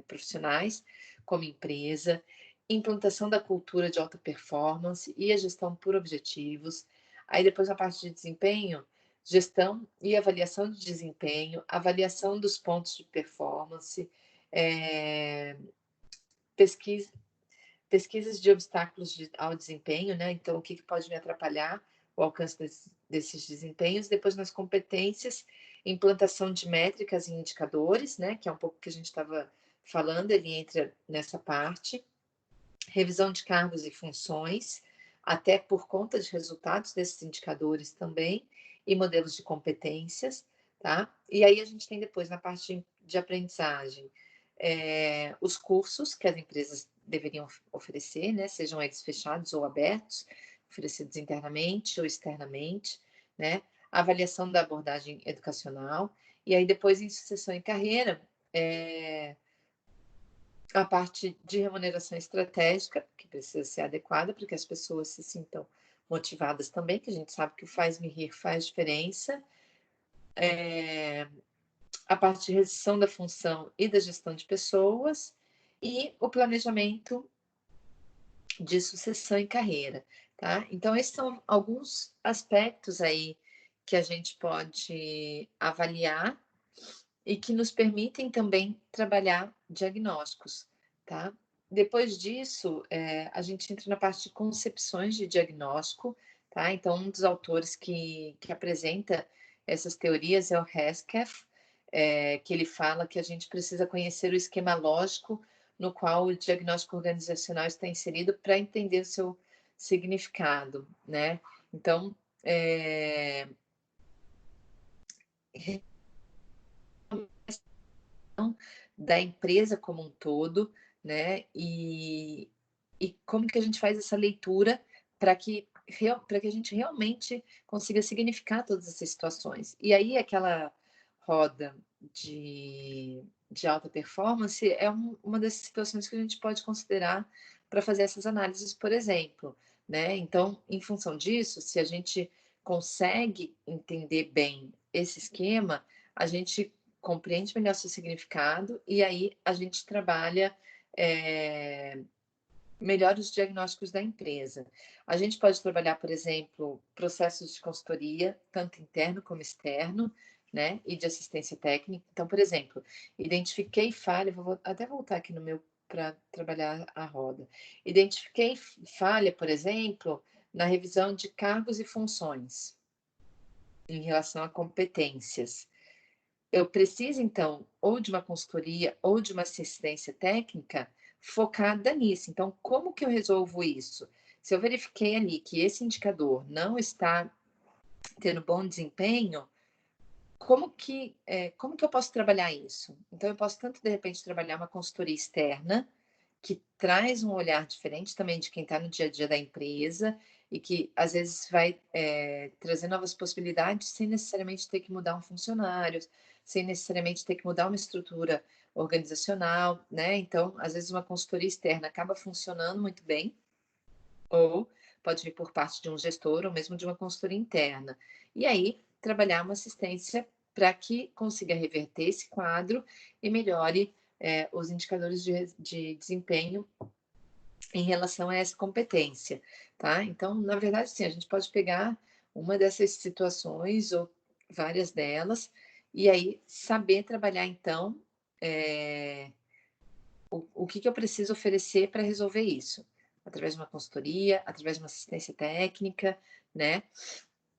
profissionais como empresa, implantação da cultura de alta performance e a gestão por objetivos. Aí depois a parte de desempenho, gestão e avaliação de desempenho, avaliação dos pontos de performance, pesquisas de obstáculos ao desempenho, né? Então, o que pode me atrapalhar o alcance desses desempenhos. Depois, nas competências, implantação de métricas e indicadores, né? Que é um pouco que a gente estava falando, ele entra nessa parte. Revisão de cargos e funções, até por conta de resultados desses indicadores também, e modelos de competências, tá? E aí a gente tem depois, na parte de aprendizagem, os cursos que as empresas deveriam oferecer, né? Sejam eles fechados ou abertos, oferecidos internamente ou externamente, né? A avaliação da abordagem educacional, e aí depois em sucessão e carreira, a parte de remuneração estratégica, que precisa ser adequada para que as pessoas se sintam motivadas também, que a gente sabe que o faz-me rir faz diferença. A parte de redução da função e da gestão de pessoas e o planejamento de sucessão e carreira, tá? Então, esses são alguns aspectos aí que a gente pode avaliar e que nos permitem também trabalhar diagnósticos, tá? Depois disso, a gente entra na parte de concepções de diagnóstico, tá? Então, um dos autores que apresenta essas teorias é o Hesketh, que ele fala que a gente precisa conhecer o esquema lógico no qual o diagnóstico organizacional está inserido para entender o seu significado, né? Então, da empresa como um todo, né? E como que a gente faz essa leitura para que a gente realmente consiga significar todas essas situações. E aí aquela roda de alta performance é uma das situações que a gente pode considerar para fazer essas análises, por exemplo, né? Então, em função disso, se a gente consegue entender bem esse esquema, a gente compreende melhor seu significado e aí a gente trabalha melhor os diagnósticos da empresa. A gente pode trabalhar, por exemplo, processos de consultoria, tanto interno como externo, né, e de assistência técnica. Então, por exemplo, identifiquei falha, vou até voltar aqui no meu para trabalhar a roda. Identifiquei falha, por exemplo, na revisão de cargos e funções em relação a competências. Eu preciso, então, ou de uma consultoria ou de uma assistência técnica focada nisso. Então, como que eu resolvo isso? Se eu verifiquei ali que esse indicador não está tendo bom desempenho, como que eu posso trabalhar isso? Então, eu posso tanto, de repente, trabalhar uma consultoria externa, que traz um olhar diferente também de quem está no dia a dia da empresa e que, às vezes, vai trazer novas possibilidades sem necessariamente ter que mudar um funcionário, sem necessariamente ter que mudar uma estrutura organizacional, né? Então, às vezes, uma consultoria externa acaba funcionando muito bem, ou pode vir por parte de um gestor ou mesmo de uma consultoria interna. E aí, trabalhar uma assistência para que consiga reverter esse quadro e melhore os indicadores de desempenho em relação a essa competência, tá? Então, na verdade, sim, a gente pode pegar uma dessas situações ou várias delas e aí saber trabalhar, então, o que eu preciso oferecer para resolver isso? Através de uma consultoria, através de uma assistência técnica, né?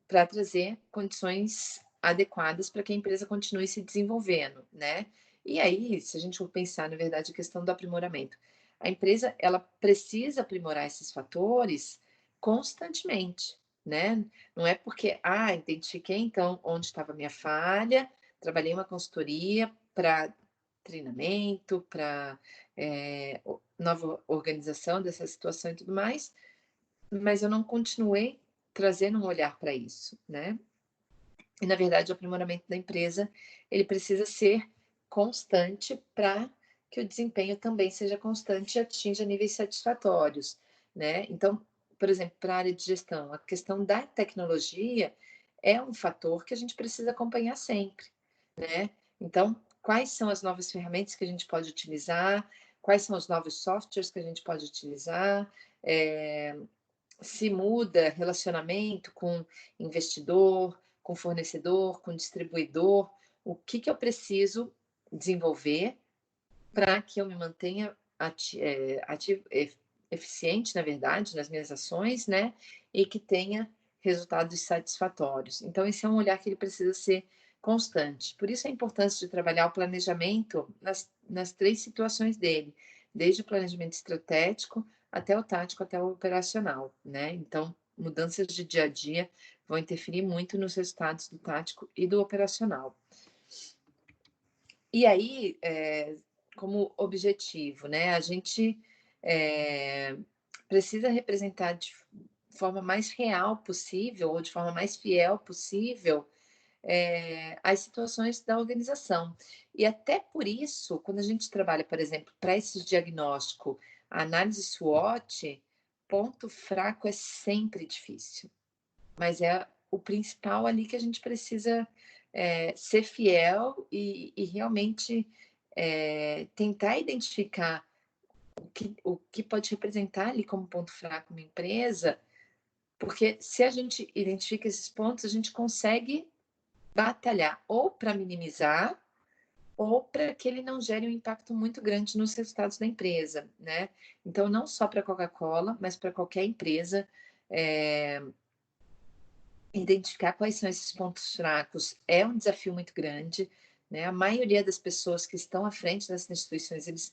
Para trazer condições adequadas para que a empresa continue se desenvolvendo, né? E aí, se a gente for pensar, na verdade, a questão do aprimoramento, a empresa ela precisa aprimorar esses fatores constantemente, né? Não é porque, identifiquei então onde estava a minha falha, trabalhei uma consultoria para treinamento, para nova organização dessa situação e tudo mais, mas eu não continuei trazendo um olhar para isso, né? E, na verdade, o aprimoramento da empresa, ele precisa ser constante para que o desempenho também seja constante e atinja níveis satisfatórios, né? Então, por exemplo, para a área de gestão, a questão da tecnologia é um fator que a gente precisa acompanhar sempre, né? Então, quais são as novas ferramentas que a gente pode utilizar? Quais são os novos softwares que a gente pode utilizar? Se muda relacionamento com investidor, com fornecedor, com distribuidor, o que eu preciso desenvolver para que eu me mantenha eficiente, na verdade, nas minhas ações, né? E que tenha resultados satisfatórios. Então, esse é um olhar que ele precisa ser constante. Por isso a importância de trabalhar o planejamento nas três situações dele, desde o planejamento estratégico até o tático, até o operacional, né? Então, mudanças de dia a dia vão interferir muito nos resultados do tático e do operacional. E aí, como objetivo, né? A gente precisa representar de forma mais real possível, ou de forma mais fiel possível, as situações da organização. E até por isso, quando a gente trabalha, por exemplo, para esse diagnóstico, a análise SWOT, ponto fraco é sempre difícil, mas é o principal ali que a gente precisa ser fiel e realmente tentar identificar o que pode representar ali como ponto fraco uma empresa Porque se a gente identifica esses pontos, a gente consegue batalhar ou para minimizar ou para que ele não gere um impacto muito grande nos resultados da empresa, né? Então, não só para a Coca-Cola, mas para qualquer empresa, identificar quais são esses pontos fracos é um desafio muito grande, né? A maioria das pessoas que estão à frente dessas instituições, eles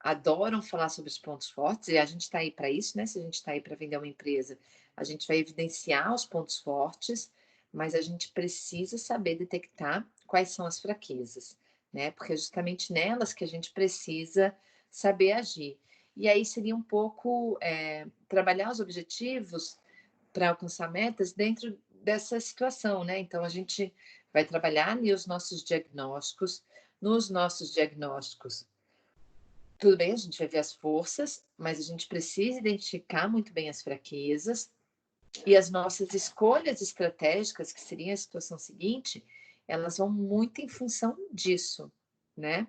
adoram falar sobre os pontos fortes, e a gente está aí para isso, né? Se a gente está aí para vender uma empresa, a gente vai evidenciar os pontos fortes, mas a gente precisa saber detectar quais são as fraquezas, né? Porque é justamente nelas que a gente precisa saber agir. E aí seria um pouco trabalhar os objetivos para alcançar metas dentro dessa situação, né? Então a gente vai trabalhar ali os nossos diagnósticos, nos nossos diagnósticos. Tudo bem, a gente vai ver as forças, mas a gente precisa identificar muito bem as fraquezas e as nossas escolhas estratégicas, que seria a situação seguinte, elas vão muito em função disso, né?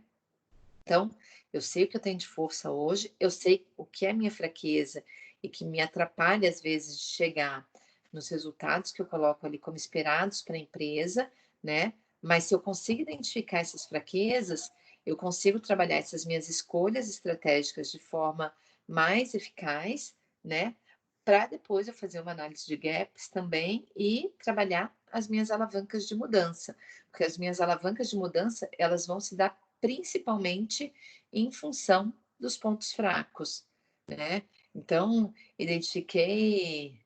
Então, eu sei o que eu tenho de força hoje, eu sei o que é minha fraqueza e que me atrapalha, às vezes, de chegar nos resultados que eu coloco ali como esperados para a empresa, né? Mas se eu consigo identificar essas fraquezas, eu consigo trabalhar essas minhas escolhas estratégicas de forma mais eficaz, né? Para depois eu fazer uma análise de gaps também e trabalhar as minhas alavancas de mudança, porque as minhas alavancas de mudança, elas vão se dar principalmente em função dos pontos fracos, né? Então, identifiquei,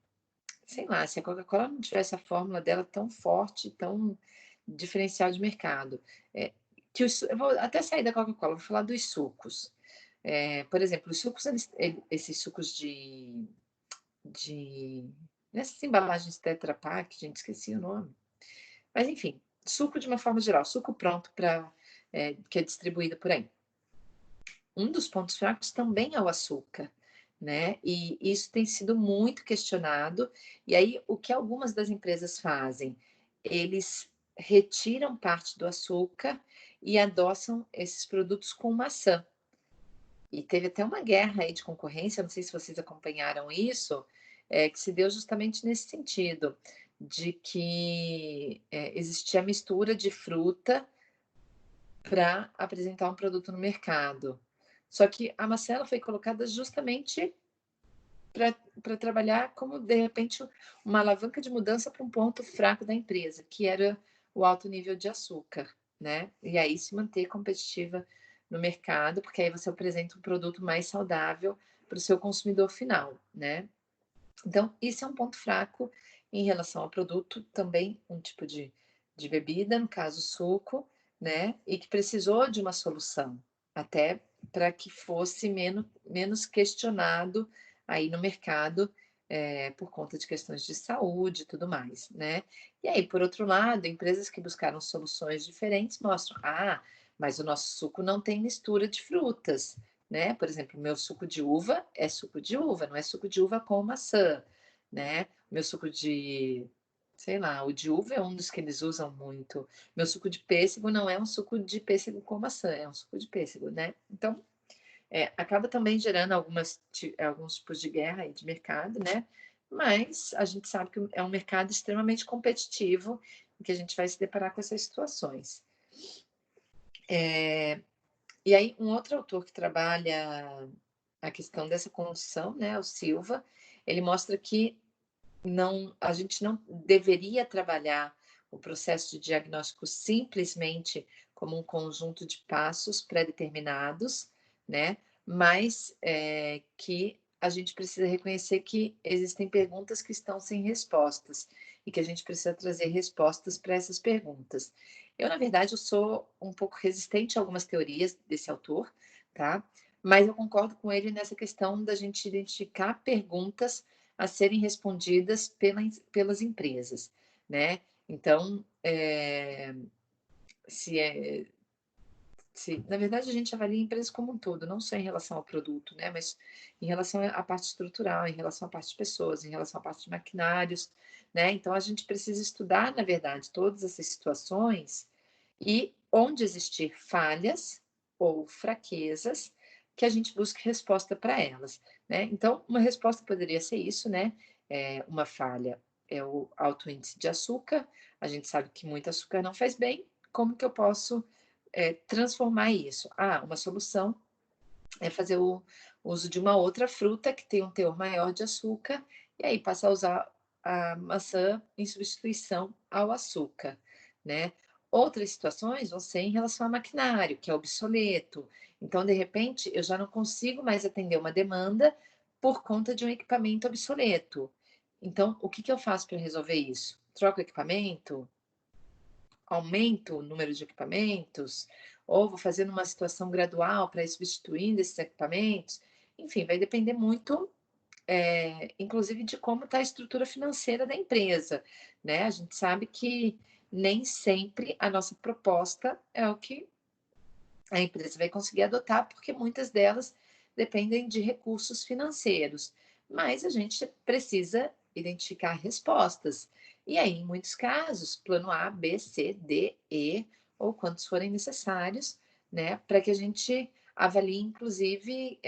sei lá, se a Coca-Cola não tivesse a fórmula dela tão forte, tão diferencial de mercado, eu vou até sair da Coca-Cola, vou falar dos sucos. Por exemplo, os sucos, esses sucos nessas embalagens Tetra Pak, gente, esqueci o nome. Mas, enfim, suco de uma forma geral, suco pronto que é distribuído por aí. Um dos pontos fracos também é o açúcar, né? E isso tem sido muito questionado. E aí, o que algumas das empresas fazem? Eles retiram parte do açúcar e adoçam esses produtos com maçã. E teve até uma guerra aí de concorrência, não sei se vocês acompanharam isso, que se deu justamente nesse sentido, de que existia mistura de fruta para apresentar um produto no mercado. Só que a maçã ela foi colocada justamente para trabalhar como, de repente, uma alavanca de mudança para um ponto fraco da empresa, que era o alto nível de açúcar, né? E aí se manter competitiva no mercado, porque aí você apresenta um produto mais saudável para o seu consumidor final, né? Então, isso é um ponto fraco em relação ao produto, também um tipo de bebida, no caso suco, né? E que precisou de uma solução, até para que fosse menos questionado aí no mercado, por conta de questões de saúde e tudo mais, né? E aí, por outro lado, empresas que buscaram soluções diferentes mostram, mas o nosso suco não tem mistura de frutas, né? Por exemplo, meu suco de uva é suco de uva, não é suco de uva com maçã, né? Meu suco de, sei lá, o de uva é um dos que eles usam muito. Meu suco de pêssego não é um suco de pêssego com maçã, é um suco de pêssego, né? Então, acaba também gerando alguns tipos de guerra aí de mercado, né? Mas a gente sabe que é um mercado extremamente competitivo e que a gente vai se deparar com essas situações. E aí, um outro autor que trabalha a questão dessa condição, né, o Silva, ele mostra que a gente não deveria trabalhar o processo de diagnóstico simplesmente como um conjunto de passos pré-determinados, né? Mas que a gente precisa reconhecer que existem perguntas que estão sem respostas e que a gente precisa trazer respostas para essas perguntas. Eu, na verdade, eu sou um pouco resistente a algumas teorias desse autor, tá? Mas eu concordo com ele nessa questão da gente identificar perguntas a serem respondidas pelas empresas, né? Então, na verdade, a gente avalia a empresa como um todo, não só em relação ao produto, né? Mas em relação à parte estrutural, em relação à parte de pessoas, em relação à parte de maquinários, né? Então, a gente precisa estudar, na verdade, todas essas situações e onde existir falhas ou fraquezas, que a gente busque resposta para elas, né? Então, uma resposta poderia ser isso, né? Uma falha é o alto índice de açúcar, a gente sabe que muito açúcar não faz bem, como que eu posso transformar isso? Uma solução é fazer o uso de uma outra fruta que tem um teor maior de açúcar, e aí passar a usar a maçã em substituição ao açúcar, né? Outras situações vão ser em relação ao maquinário, que é obsoleto. Então, de repente, eu já não consigo mais atender uma demanda por conta de um equipamento obsoleto. Então, o que eu faço para resolver isso? Troco o equipamento? Aumento o número de equipamentos? Ou vou fazendo uma situação gradual para ir substituindo esses equipamentos? Enfim, vai depender muito, inclusive, de como está a estrutura financeira da empresa, né? A gente sabe que nem sempre a nossa proposta é o que a empresa vai conseguir adotar, porque muitas delas dependem de recursos financeiros. Mas a gente precisa identificar respostas. E aí, em muitos casos, plano A, B, C, D, E, ou quantos forem necessários, né, para que a gente avalie, inclusive,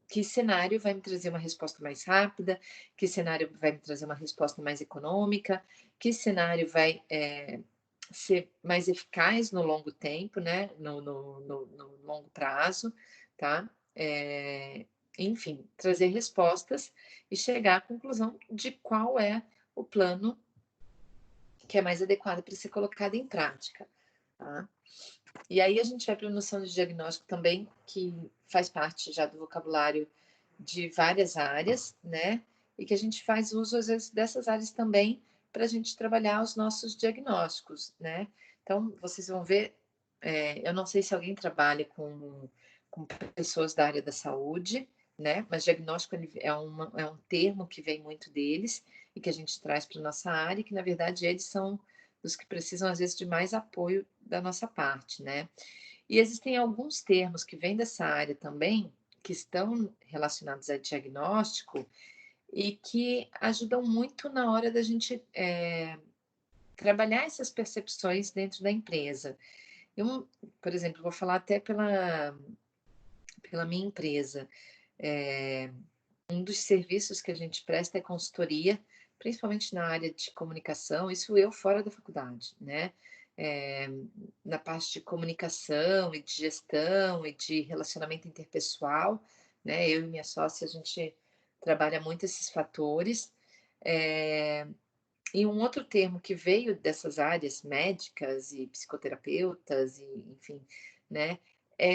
que cenário vai me trazer uma resposta mais rápida, que cenário vai me trazer uma resposta mais econômica, que cenário vai ser mais eficaz no longo tempo, né? No longo prazo, tá? Enfim, trazer respostas e chegar à conclusão de qual é o plano que é mais adequado para ser colocado em prática, tá? E aí a gente vai para a noção de diagnóstico também, que faz parte já do vocabulário de várias áreas, né? E que a gente faz uso, às vezes, dessas áreas também para a gente trabalhar os nossos diagnósticos, né? Então, vocês vão ver, eu não sei se alguém trabalha com pessoas da área da saúde, né? Mas diagnóstico é um termo que vem muito deles e que a gente traz para a nossa área, e que, na verdade, eles são os que precisam, às vezes, de mais apoio da nossa parte, né? E existem alguns termos que vêm dessa área também, que estão relacionados a diagnóstico e que ajudam muito na hora da gente trabalhar essas percepções dentro da empresa. Eu, por exemplo, vou falar até pela minha empresa. Um dos serviços que a gente presta é consultoria, principalmente na área de comunicação, isso eu fora da faculdade, né? Na parte de comunicação e de gestão e de relacionamento interpessoal, né? Eu e minha sócia, a gente trabalha muito esses fatores. E um outro termo que veio dessas áreas médicas e psicoterapeutas, e, enfim, né?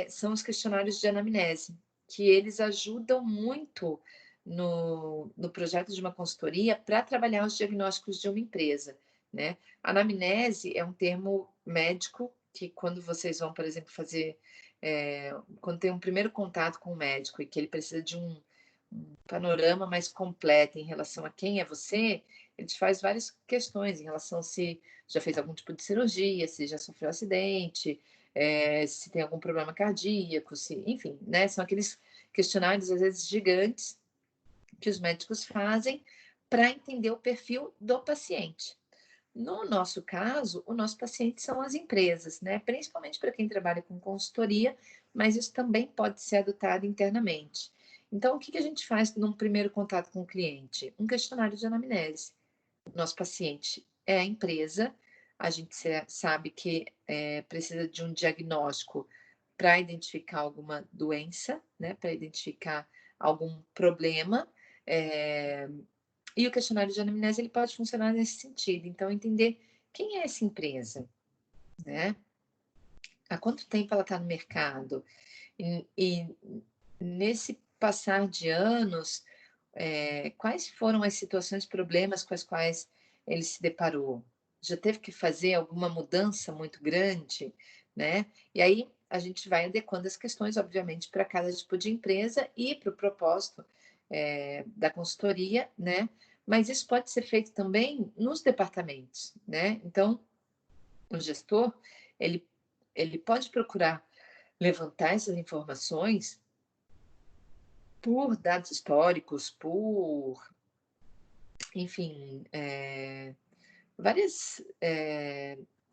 São os questionários de anamnese, que eles ajudam muito no projeto de uma consultoria para trabalhar os diagnósticos de uma empresa, né? Anamnese é um termo médico que, quando vocês vão, por exemplo, fazer, quando tem um primeiro contato com o médico e que ele precisa de um panorama mais completo em relação a quem é você, a gente faz várias questões em relação se já fez algum tipo de cirurgia, se já sofreu acidente, se tem algum problema cardíaco, enfim, né? São aqueles questionários, às vezes, gigantes que os médicos fazem para entender o perfil do paciente. No nosso caso, o nosso paciente são as empresas, né? Principalmente para quem trabalha com consultoria, mas isso também pode ser adotado internamente. Então, o que a gente faz num primeiro contato com o cliente? Um questionário de anamnese. O nosso paciente é a empresa, a gente sabe que precisa de um diagnóstico para identificar alguma doença, né? Para identificar algum problema. E o questionário de anamnese ele pode funcionar nesse sentido. Então, entender quem é essa empresa, né? Há quanto tempo ela está no mercado? E nesse passar de anos, quais foram as situações, problemas com as quais ele se deparou? Já teve que fazer alguma mudança muito grande, né? E aí a gente vai adequando as questões, obviamente, para cada tipo de empresa e para o propósito da consultoria, né? Mas isso pode ser feito também nos departamentos, né? Então, o gestor, ele, ele pode procurar levantar essas informações por dados históricos, enfim, várias,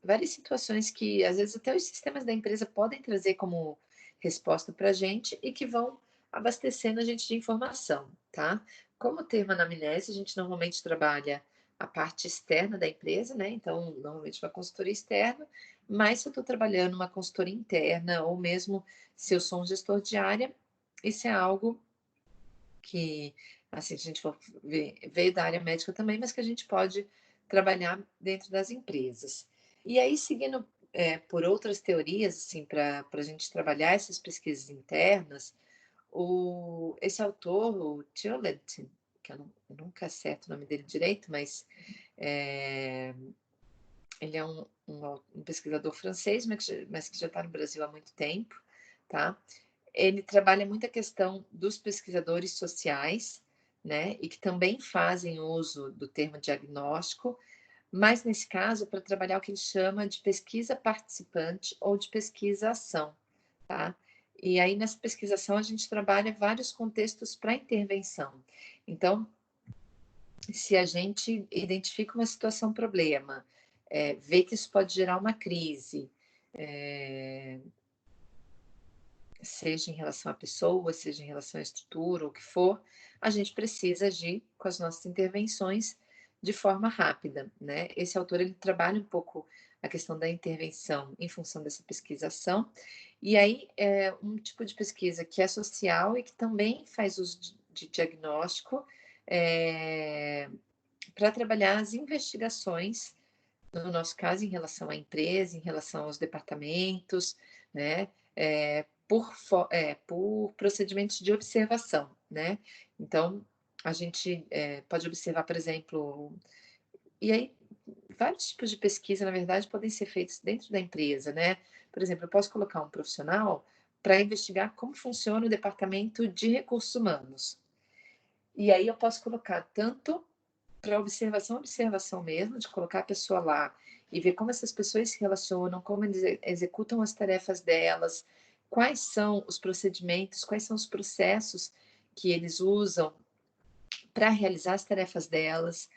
várias situações que, às vezes, até os sistemas da empresa podem trazer como resposta para a gente e que vão abastecendo a gente de informação, tá? Como termo anamnese, a gente normalmente trabalha a parte externa da empresa, né? Então, normalmente uma consultoria externa, mas se eu estou trabalhando uma consultoria interna, ou mesmo se eu sou um gestor de área, isso é algo que, assim, se a gente for ver, veio da área médica também, mas que a gente pode trabalhar dentro das empresas. E aí, seguindo por outras teorias, assim, para a gente trabalhar essas pesquisas internas, esse autor, o Tillett, que eu nunca acerto o nome dele direito, mas ele é um pesquisador francês, mas que já está no Brasil há muito tempo, tá? Ele trabalha muito a questão dos pesquisadores sociais, né? E que também fazem uso do termo diagnóstico, mas nesse caso, para trabalhar o que ele chama de pesquisa participante ou de pesquisa-ação, tá? E aí, nessa pesquisação, a gente trabalha vários contextos para intervenção. Então, se a gente identifica uma situação problema, vê que isso pode gerar uma crise, seja em relação à pessoa, seja em relação à estrutura, ou o que for, a gente precisa agir com as nossas intervenções de forma rápida, né? Esse autor, ele trabalha um pouco a questão da intervenção em função dessa pesquisação, e aí é um tipo de pesquisa que é social e que também faz uso de diagnóstico para trabalhar as investigações, no nosso caso, em relação à empresa, em relação aos departamentos, né? Por procedimentos de observação, né? Então, a gente pode observar, por exemplo, e aí vários tipos de pesquisa, na verdade, podem ser feitos dentro da empresa, né? Por exemplo, eu posso colocar um profissional para investigar como funciona o departamento de recursos humanos. E aí eu posso colocar tanto para observação mesmo, de colocar a pessoa lá e ver como essas pessoas se relacionam, como eles executam as tarefas delas, quais são os procedimentos, quais são os processos que eles usam para realizar as tarefas delas.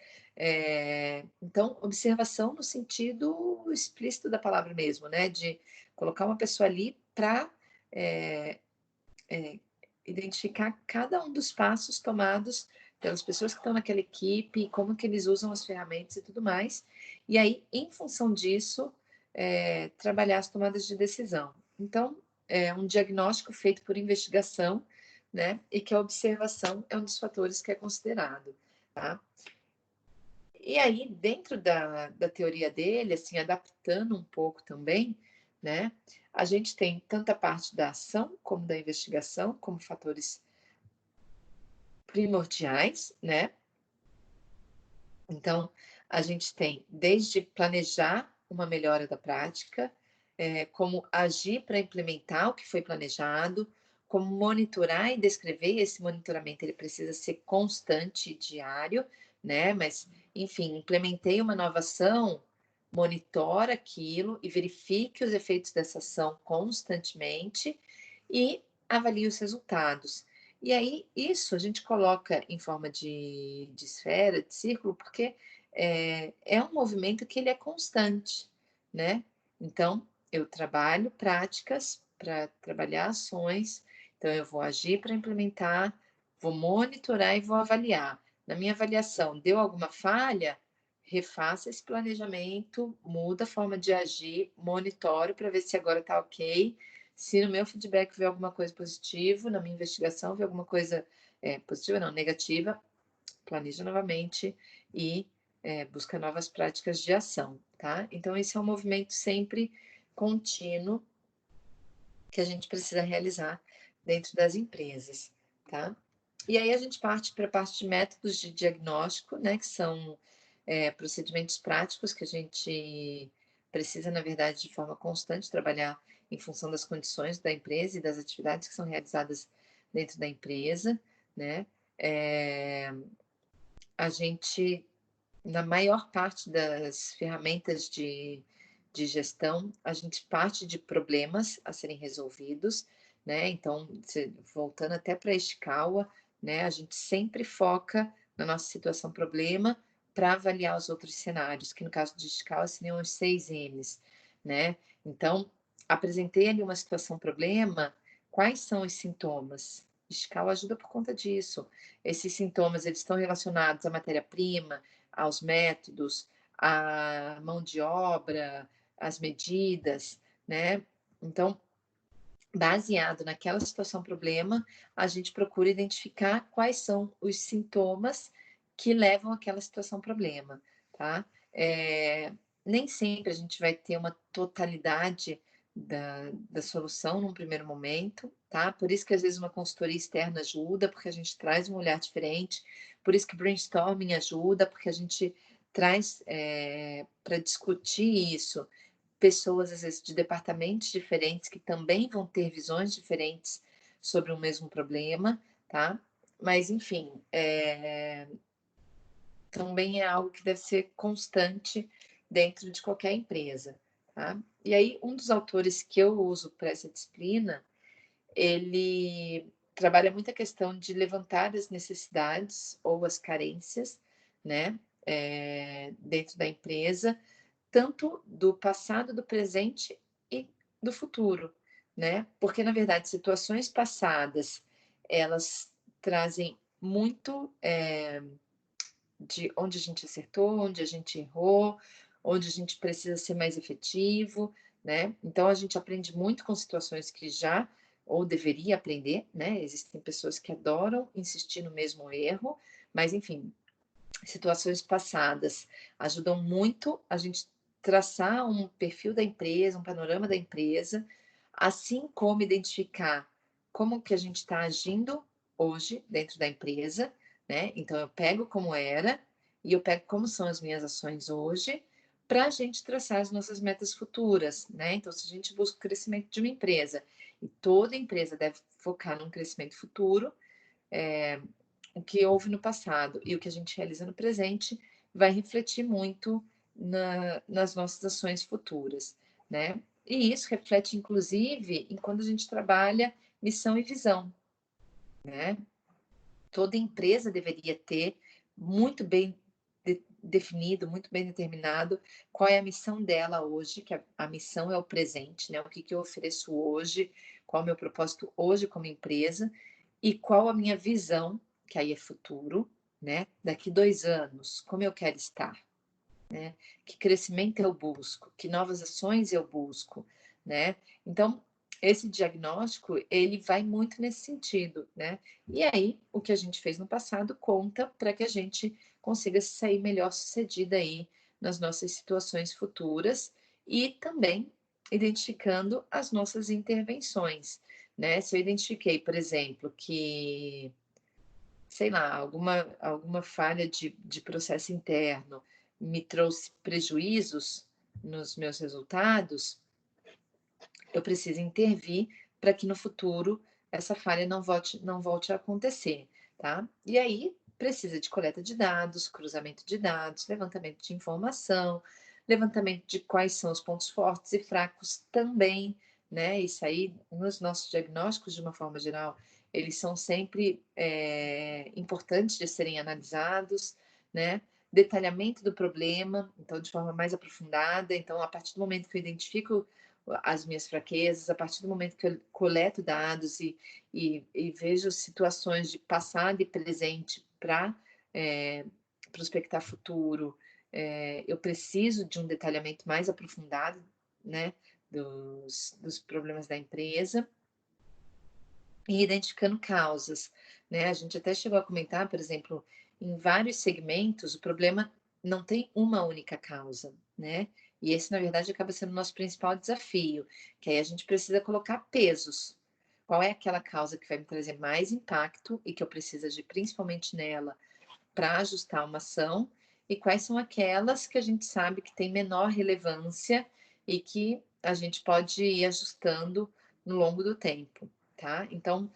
Então, observação no sentido explícito da palavra mesmo, né? De colocar uma pessoa ali para identificar cada um dos passos tomados pelas pessoas que estão naquela equipe, como que eles usam as ferramentas e tudo mais. E aí, em função disso, trabalhar as tomadas de decisão. Então, é um diagnóstico feito por investigação, né? E que a observação é um dos fatores que é considerado, tá? E aí, dentro da teoria dele, assim, adaptando um pouco também, né? A gente tem tanto a parte da ação como da investigação como fatores primordiais, né? Então, a gente tem desde planejar uma melhora da prática, como agir para implementar o que foi planejado, como monitorar e descrever. Esse monitoramento ele precisa ser constante e diário, né? Mas, enfim, implementei uma nova ação, monitora aquilo e verifique os efeitos dessa ação constantemente e avalie os resultados. E aí, isso a gente coloca em forma de esfera, de círculo, porque é um movimento que ele é constante, né? Então, eu trabalho práticas para trabalhar ações, então eu vou agir para implementar, vou monitorar e vou avaliar. Na minha avaliação, deu alguma falha? Refaça esse planejamento, muda a forma de agir, monitoro para ver se agora está ok. Se no meu feedback ver alguma coisa positiva, na minha investigação ver alguma coisa positiva, não, negativa, planeja novamente e busca novas práticas de ação, tá? Então, esse é um movimento sempre contínuo que a gente precisa realizar dentro das empresas, tá? E aí a gente parte para a parte de métodos de diagnóstico, né, que são procedimentos práticos que a gente precisa, na verdade, de forma constante trabalhar em função das condições da empresa e das atividades que são realizadas dentro da empresa, né? A gente, na maior parte das ferramentas de gestão, a gente parte de problemas a serem resolvidos, né? Então, voltando até para a Ishikawa, né? A gente sempre foca na nossa situação problema para avaliar os outros cenários, que no caso de Ishikawa seriam os 6 M's, né? Então, apresentei ali uma situação problema, quais são os sintomas. Escala ajuda por conta disso. Esses sintomas, eles estão relacionados à matéria-prima, aos métodos, à mão de obra, às medidas, né? Então, baseado naquela situação problema, a gente procura identificar quais são os sintomas que levam àquela situação problema, tá? Nem sempre a gente vai ter uma totalidade da solução num primeiro momento, tá? Por isso que às vezes uma consultoria externa ajuda, porque a gente traz um olhar diferente, por isso que brainstorming ajuda, porque a gente traz para discutir isso pessoas, às vezes, de departamentos diferentes, que também vão ter visões diferentes sobre o mesmo problema, tá? Mas, enfim, também é algo que deve ser constante dentro de qualquer empresa, tá? E aí, um dos autores que eu uso para essa disciplina, ele trabalha muito a questão de levantar as necessidades ou as carências, né, dentro da empresa, tanto do passado, do presente e do futuro, né? Porque, na verdade, situações passadas, elas trazem muito de onde a gente acertou, onde a gente errou, onde a gente precisa ser mais efetivo, né? Então, a gente aprende muito com situações que já ou deveria aprender, né? Existem pessoas que adoram insistir no mesmo erro, mas, enfim, situações passadas ajudam muito a gente traçar um perfil da empresa, um panorama da empresa, assim como identificar como que a gente está agindo hoje dentro da empresa, né? Então eu pego como era e eu pego como são as minhas ações hoje para a gente traçar as nossas metas futuras, né? Então, se a gente busca o crescimento de uma empresa e toda empresa deve focar num crescimento futuro, o que houve no passado e o que a gente realiza no presente vai refletir muito nas nossas ações futuras, né? E isso reflete, inclusive, em quando a gente trabalha missão e visão, né? Toda empresa deveria ter muito bem definido, muito bem determinado qual é a missão dela hoje, que a missão é o presente, né? O que eu ofereço hoje, qual é o meu propósito hoje como empresa e qual a minha visão, que aí é futuro, né? Daqui 2 anos, como eu quero estar, né? Que crescimento eu busco, que novas ações eu busco, né? Então, esse diagnóstico, ele vai muito nesse sentido, né? E aí, o que a gente fez no passado conta para que a gente consiga sair melhor sucedida aí nas nossas situações futuras e também identificando as nossas intervenções, né? Se eu identifiquei, por exemplo, que, sei lá, alguma falha de processo interno me trouxe prejuízos nos meus resultados, eu preciso intervir para que no futuro essa falha não volte a acontecer, tá? E aí precisa de coleta de dados, cruzamento de dados, levantamento de informação, levantamento de quais são os pontos fortes e fracos também, né? Isso aí, nos nossos diagnósticos, de uma forma geral, eles são sempre importantes de serem analisados, né? Detalhamento do problema, então, de forma mais aprofundada. Então, a partir do momento que eu identifico as minhas fraquezas, a partir do momento que eu coleto dados e vejo situações de passado e presente para prospectar futuro, eu preciso de um detalhamento mais aprofundado, né, dos problemas da empresa e identificando causas, né? A gente até chegou a comentar, por exemplo, em vários segmentos, o problema não tem uma única causa, né? E esse, na verdade, acaba sendo o nosso principal desafio, que aí a gente precisa colocar pesos. Qual é aquela causa que vai me trazer mais impacto e que eu preciso agir principalmente nela para ajustar uma ação? E quais são aquelas que a gente sabe que tem menor relevância e que a gente pode ir ajustando no longo do tempo, tá? Então,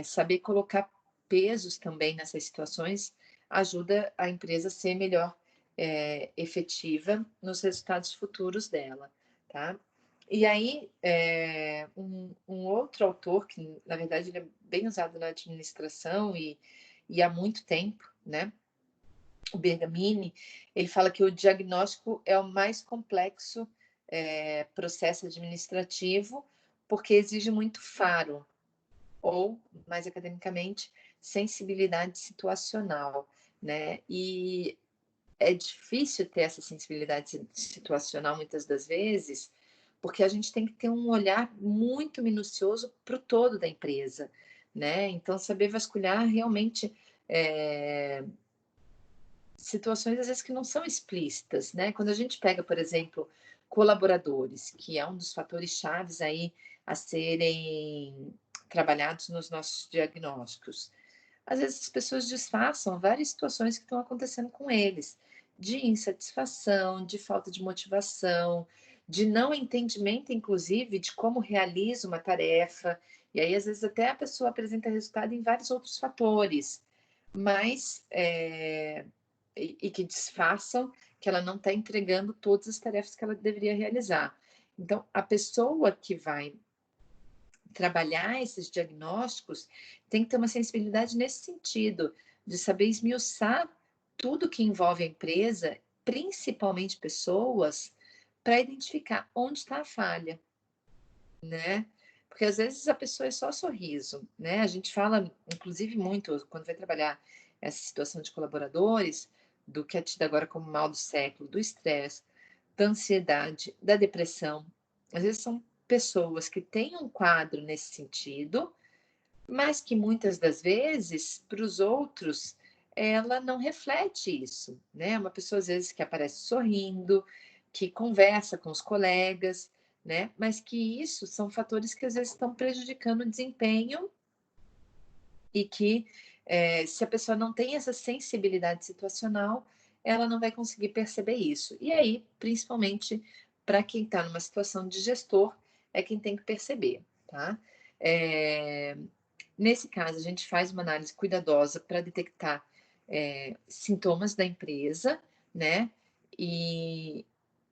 saber colocar pesos também nessas situações ajuda a empresa a ser melhor efetiva nos resultados futuros dela, tá? E aí, um outro autor, que na verdade ele é bem usado na administração e há muito tempo, né? O Bergamini, ele fala que o diagnóstico é o mais complexo processo administrativo, porque exige muito faro, ou, mais academicamente, sensibilidade situacional, né? E é difícil ter essa sensibilidade situacional muitas das vezes, porque a gente tem que ter um olhar muito minucioso para o todo da empresa, né? Então, saber vasculhar realmente situações, às vezes, que não são explícitas, né? Quando a gente pega, por exemplo, colaboradores, que é um dos fatores chaves aí a serem trabalhados nos nossos diagnósticos. Às vezes as pessoas disfarçam várias situações que estão acontecendo com eles, de insatisfação, de falta de motivação, de não entendimento, inclusive, de como realiza uma tarefa. E aí, às vezes, até a pessoa apresenta resultado em vários outros fatores, mas e que disfarçam que ela não está entregando todas as tarefas que ela deveria realizar. Então, a pessoa que vai trabalhar esses diagnósticos tem que ter uma sensibilidade nesse sentido, de saber esmiuçar tudo que envolve a empresa, principalmente pessoas, para identificar onde está a falha, né? Porque às vezes a pessoa é só sorriso, né? A gente fala, inclusive, muito quando vai trabalhar essa situação de colaboradores, do que é tido agora como mal do século, do estresse, da ansiedade, da depressão. Às vezes são pessoas que têm um quadro nesse sentido, mas que muitas das vezes, para os outros, ela não reflete isso, né? Uma pessoa, às vezes, que aparece sorrindo, que conversa com os colegas, né? Mas que isso são fatores que, às vezes, estão prejudicando o desempenho e que, se a pessoa não tem essa sensibilidade situacional, ela não vai conseguir perceber isso. E aí, principalmente para quem está numa situação de gestor, é quem tem que perceber, tá? Nesse caso, a gente faz uma análise cuidadosa para detectar sintomas da empresa, né? E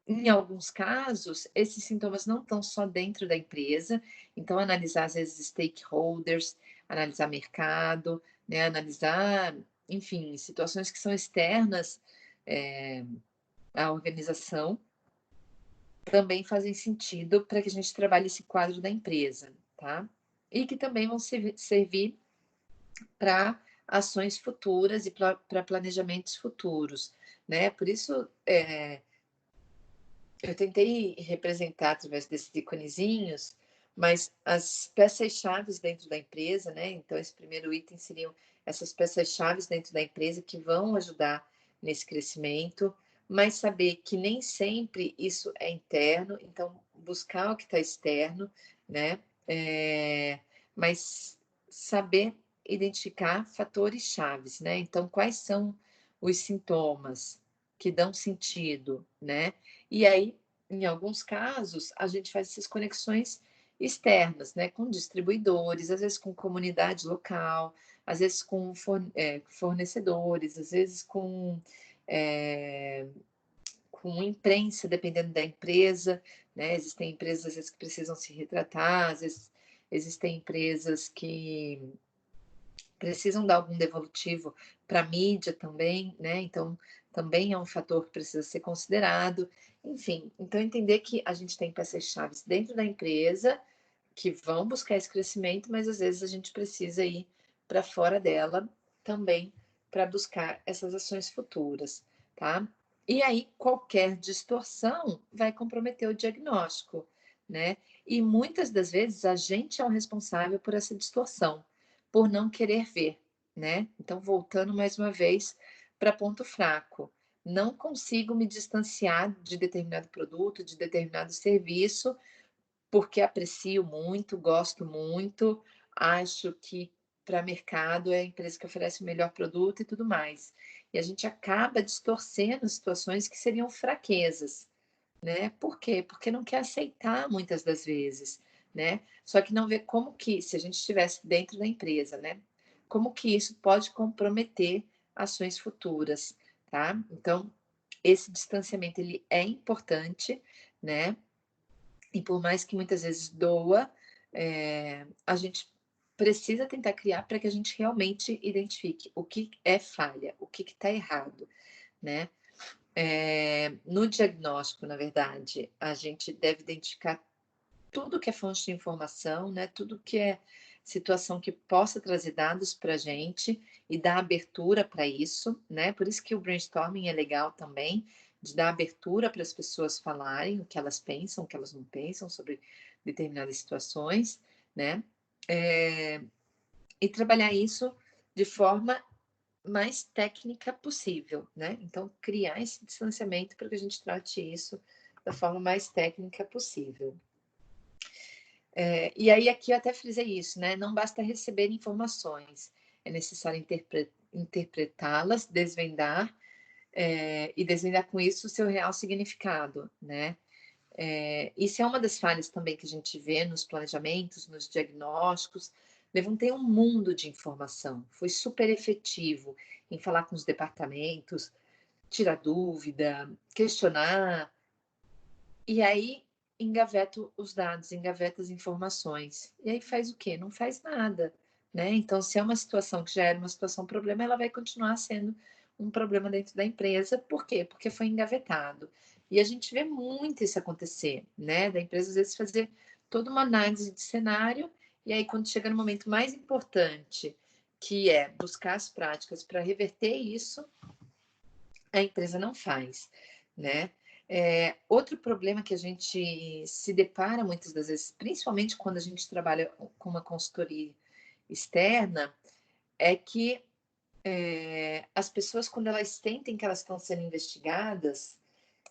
em alguns casos, esses sintomas não estão só dentro da empresa, então analisar às vezes stakeholders, analisar mercado, né? Analisar, enfim, situações que são externas à organização, também fazem sentido para que a gente trabalhe esse quadro da empresa, tá? E que também vão servir para ações futuras e para planejamentos futuros, né? Por isso, eu tentei representar através desses iconezinhos, mas as peças-chaves dentro da empresa, né? Então, esse primeiro item seriam essas peças-chaves dentro da empresa que vão ajudar nesse crescimento, mas saber que nem sempre isso é interno, então buscar o que está externo, né? Mas saber identificar fatores chaves, né? Então, quais são os sintomas que dão sentido, né? E aí, em alguns casos, a gente faz essas conexões externas, né? Com distribuidores, às vezes com comunidade local, às vezes com fornecedores, às vezes com imprensa, dependendo da empresa, né? Existem empresas, às vezes, que precisam se retratar, às vezes existem empresas que precisam dar algum devolutivo para a mídia também, né? Então, também é um fator que precisa ser considerado. Enfim, então entender que a gente tem peças-chave dentro da empresa que vão buscar esse crescimento, mas às vezes a gente precisa ir para fora dela também para buscar essas ações futuras, tá? E aí, qualquer distorção vai comprometer o diagnóstico, né? E muitas das vezes a gente é o responsável por essa distorção, por não querer ver, né? Então, voltando mais uma vez para ponto fraco, não consigo me distanciar de determinado produto, de determinado serviço, porque aprecio muito, gosto muito, acho que para mercado é a empresa que oferece o melhor produto e tudo mais. E a gente acaba distorcendo situações que seriam fraquezas, né? Por quê? Porque não quer aceitar muitas das vezes, né? Só que não vê como que, se a gente estivesse dentro da empresa, né? Como que isso pode comprometer ações futuras, tá? Então, esse distanciamento, ele é importante, né? E por mais que muitas vezes doa, a gente precisa tentar criar para que a gente realmente identifique o que é falha, o que está errado, né? No diagnóstico, na verdade, a gente deve identificar tudo que é fonte de informação, né? Tudo que é situação que possa trazer dados para a gente e dar abertura para isso, né? Por isso que o brainstorming é legal também, de dar abertura para as pessoas falarem o que elas pensam, o que elas não pensam sobre determinadas situações, né? E trabalhar isso de forma mais técnica possível, né? Então, criar esse distanciamento para que a gente trate isso da forma mais técnica possível. E aí, aqui eu até frisei isso, né? Não basta receber informações, é necessário interpretá-las, desvendar, e desvendar com isso o seu real significado, né? Isso é uma das falhas também que a gente vê nos planejamentos, nos diagnósticos. Levantei um mundo de informação, foi super efetivo em falar com os departamentos, tirar dúvida, questionar, e aí engaveto os dados, engaveta as informações. E aí faz o quê? Não faz nada, né? Então, se é uma situação que já era uma situação problema, ela vai continuar sendo um problema dentro da empresa. Por quê? Porque foi engavetado. E a gente vê muito isso acontecer, né? Da empresa, às vezes, fazer toda uma análise de cenário, e aí, quando chega no momento mais importante, que é buscar as práticas para reverter isso, a empresa não faz, né? Outro problema que a gente se depara muitas das vezes, principalmente quando a gente trabalha com uma consultoria externa, é que as pessoas, quando elas sentem que elas estão sendo investigadas,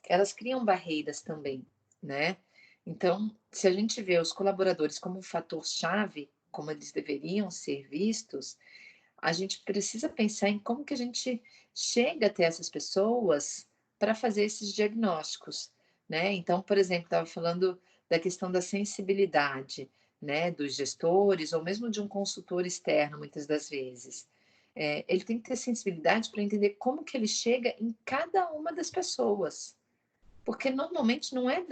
elas criam barreiras também, né? Então, se a gente vê os colaboradores como um fator-chave, como eles deveriam ser vistos, a gente precisa pensar em como que a gente chega até essas pessoas para fazer esses diagnósticos, né? Então, por exemplo, estava falando da questão da sensibilidade, né, dos gestores ou mesmo de um consultor externo, muitas das vezes. Ele tem que ter sensibilidade para entender como que ele chega em cada uma das pessoas, porque normalmente não é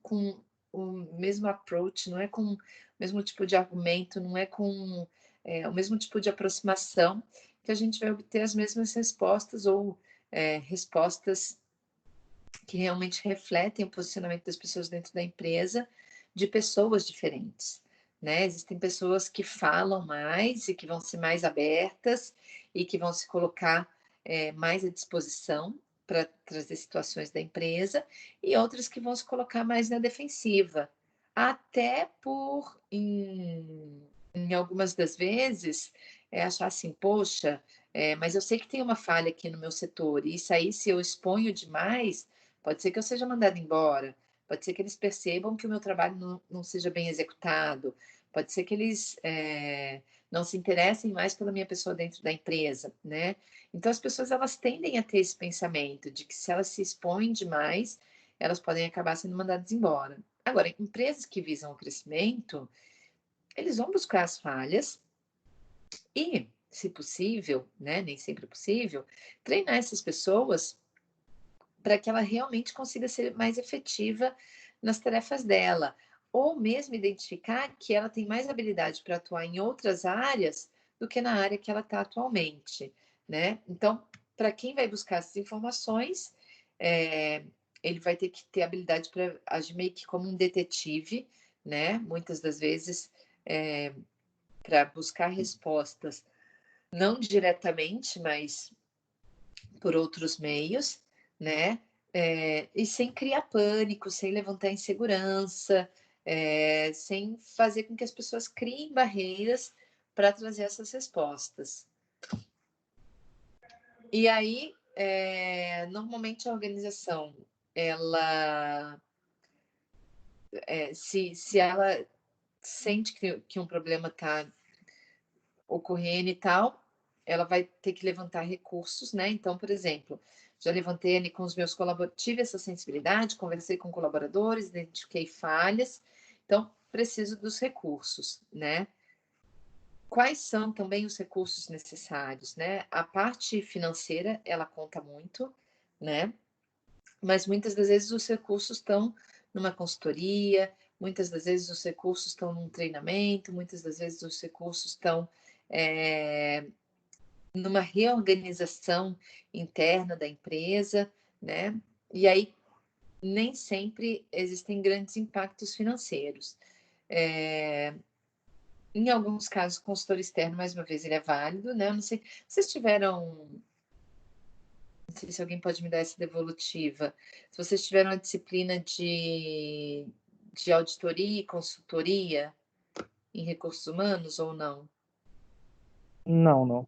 com o mesmo approach, não é com o mesmo tipo de argumento, não é com o mesmo tipo de aproximação que a gente vai obter as mesmas respostas ou respostas que realmente refletem o posicionamento das pessoas dentro da empresa, de pessoas diferentes, né? Existem pessoas que falam mais e que vão ser mais abertas e que vão se colocar mais à disposição para trazer situações da empresa, e outras que vão se colocar mais na defensiva, até por, em algumas das vezes, achar assim, poxa, mas eu sei que tem uma falha aqui no meu setor, e isso aí, se eu exponho demais, pode ser que eu seja mandada embora, pode ser que eles percebam que o meu trabalho não seja bem executado, pode ser que eles não se interessem mais pela minha pessoa dentro da empresa, né? Então, as pessoas, elas tendem a ter esse pensamento de que se elas se expõem demais, elas podem acabar sendo mandadas embora. Agora, empresas que visam o crescimento, eles vão buscar as falhas e, se possível, né, nem sempre é possível, treinar essas pessoas para que ela realmente consiga ser mais efetiva nas tarefas dela, ou mesmo identificar que ela tem mais habilidade para atuar em outras áreas do que na área que ela está atualmente, né? Então, para quem vai buscar essas informações, ele vai ter que ter habilidade para agir meio que como um detetive, né? Muitas das vezes, para buscar respostas, não diretamente, mas por outros meios, né? E sem criar pânico, sem levantar insegurança, sem fazer com que as pessoas criem barreiras para trazer essas respostas. E aí, normalmente a organização, ela, se ela sente que um problema está ocorrendo e tal, ela vai ter que levantar recursos, né? Então, por exemplo, já levantei ali com os meus colaboradores, tive essa sensibilidade, conversei com colaboradores, identifiquei falhas, então preciso dos recursos, né? Quais são também os recursos necessários, né? A parte financeira, ela conta muito, né? Mas muitas das vezes os recursos estão numa consultoria, muitas das vezes os recursos estão num treinamento, muitas das vezes os recursos estão numa reorganização interna da empresa, né? E aí nem sempre existem grandes impactos financeiros. Em alguns casos, consultor externo, mais uma vez, ele é válido, né? Eu não sei, vocês tiveram, não sei se alguém pode me dar essa devolutiva, se vocês tiveram a disciplina de auditoria e consultoria em recursos humanos ou não? Não, não.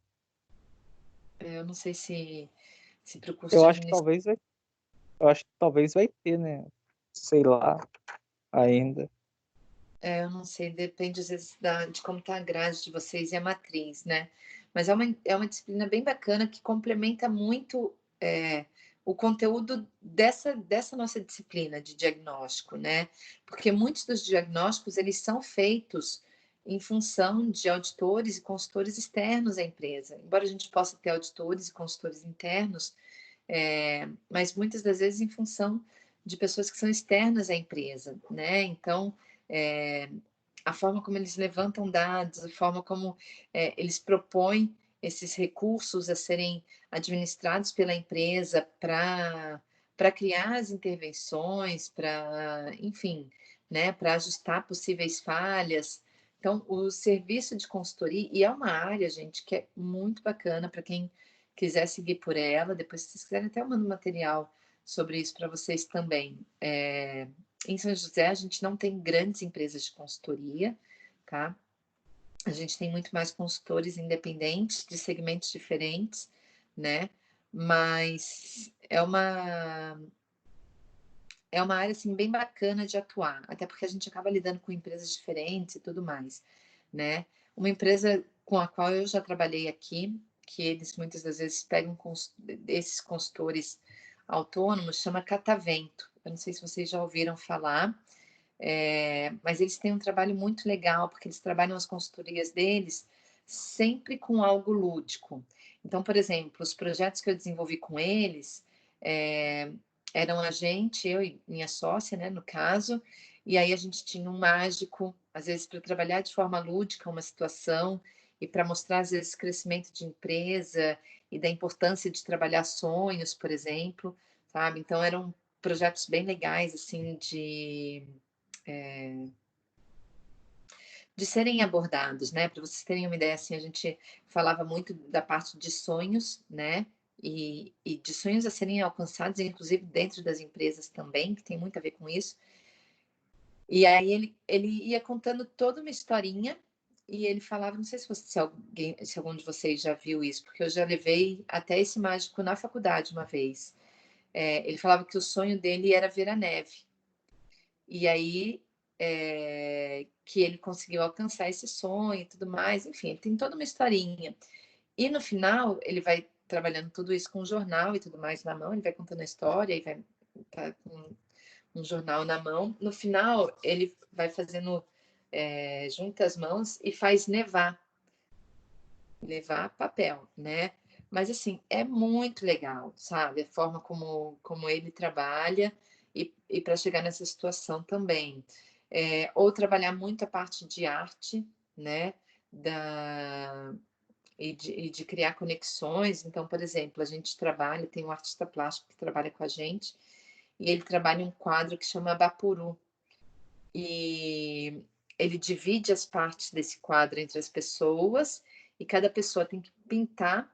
Eu não sei se para o curso Eu de acho que administração. talvez vai, eu acho que talvez vai ter, né? Sei lá, ainda. Eu não sei, depende às vezes de como está a grade de vocês e a matriz, né? Mas é uma disciplina bem bacana que complementa muito o conteúdo dessa nossa disciplina de diagnóstico, né? Porque muitos dos diagnósticos, eles são feitos em função de auditores e consultores externos à empresa. Embora a gente possa ter auditores e consultores internos, mas muitas das vezes em função de pessoas que são externas à empresa, né? Então, é, a forma como eles levantam dados, a forma como eles propõem esses recursos a serem administrados pela empresa para criar as intervenções, para, enfim, né, para ajustar possíveis falhas. Então, o serviço de consultoria, e é uma área, gente, que é muito bacana para quem quiser seguir por ela. Depois, se vocês quiserem, até eu mando material sobre isso para vocês também. Em São José, a gente não tem grandes empresas de consultoria, tá? A gente tem muito mais consultores independentes, de segmentos diferentes, né? Mas é uma área assim, bem bacana de atuar, até porque a gente acaba lidando com empresas diferentes e tudo mais, né? Uma empresa com a qual eu já trabalhei aqui, que eles muitas das vezes pegam esses consultores autônomos, chama Catavento. Eu não sei se vocês já ouviram falar, mas eles têm um trabalho muito legal, porque eles trabalham as consultorias deles sempre com algo lúdico. Então, por exemplo, os projetos que eu desenvolvi com eles eram a gente, eu e minha sócia, né, no caso, e aí a gente tinha um mágico, às vezes para trabalhar de forma lúdica uma situação e para mostrar, às vezes, crescimento de empresa e da importância de trabalhar sonhos, por exemplo, sabe? Então, eram projetos bem legais, assim, de serem abordados, né? Para vocês terem uma ideia, assim, a gente falava muito da parte de sonhos, né? E de sonhos a serem alcançados, inclusive dentro das empresas também, que tem muito a ver com isso. E aí ele ia contando toda uma historinha e ele falava, não sei se algum de vocês já viu isso, porque eu já levei até esse mágico na faculdade uma vez. Ele falava que o sonho dele era ver a neve. E aí que ele conseguiu alcançar esse sonho e tudo mais, enfim, tem toda uma historinha. E no final, ele vai trabalhando tudo isso com um jornal e tudo mais na mão, ele vai contando a história e vai tá com um jornal na mão. No final, ele vai fazendo, junta as mãos e faz nevar papel, né? Mas assim, é muito legal, sabe? A forma como ele trabalha e para chegar nessa situação também. Ou trabalhar muito a parte de arte, né? Da, e de criar conexões. Então, por exemplo, a gente trabalha, tem um artista plástico que trabalha com a gente, e ele trabalha um quadro que chama Bapuru. E ele divide as partes desse quadro entre as pessoas, e cada pessoa tem que pintar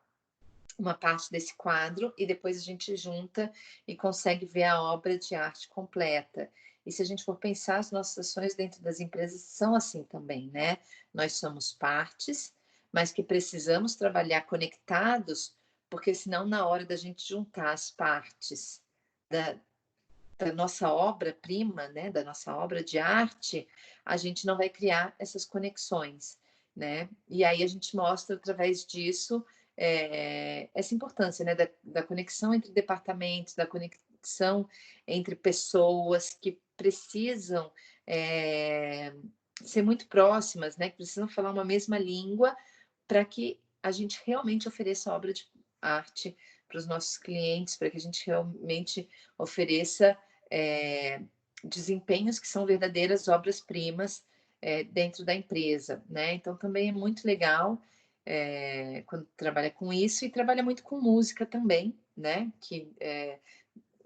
uma parte desse quadro e depois a gente junta e consegue ver a obra de arte completa. E se a gente for pensar, as nossas ações dentro das empresas são assim também, né? Nós somos partes, mas que precisamos trabalhar conectados, porque senão na hora da gente juntar as partes da, da nossa obra-prima, né, da nossa obra de arte, a gente não vai criar essas conexões, né? E aí a gente mostra através disso essa importância, né, da conexão entre departamentos, da conexão entre pessoas que precisam ser muito próximas, né, que precisam falar uma mesma língua para que a gente realmente ofereça obra de arte para os nossos clientes, para que a gente realmente ofereça desempenhos que são verdadeiras obras-primas dentro da empresa, né? Então também é muito legal quando trabalha com isso e trabalha muito com música também, né? Que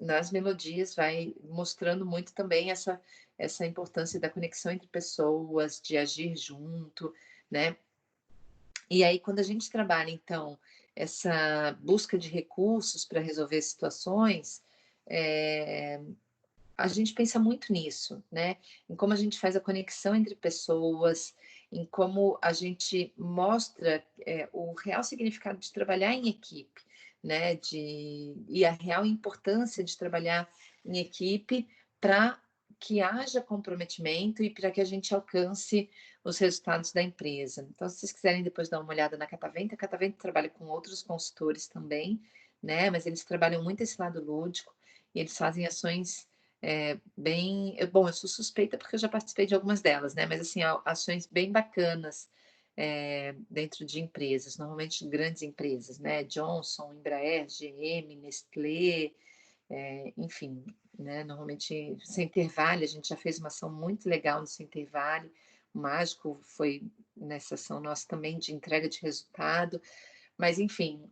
nas melodias vai mostrando muito também essa importância da conexão entre pessoas, de agir junto, né? E aí, quando a gente trabalha, então, essa busca de recursos para resolver situações, a gente pensa muito nisso, né? Em como a gente faz a conexão entre pessoas, em como a gente mostra o real significado de trabalhar em equipe, né? E a real importância de trabalhar em equipe para que haja comprometimento e para que a gente alcance os resultados da empresa. Então, se vocês quiserem depois dar uma olhada na Catavento, a Catavento trabalha com outros consultores também, né? Mas eles trabalham muito esse lado lúdico e eles fazem ações bom, eu sou suspeita porque eu já participei de algumas delas, né? Mas assim, ações bem bacanas dentro de empresas, normalmente grandes empresas, né? Johnson, Embraer, GM, Nestlé, enfim, né? Normalmente Center Valley, a gente já fez uma ação muito legal no Center Valley, o Mágico foi nessa ação nossa também de entrega de resultado, mas enfim,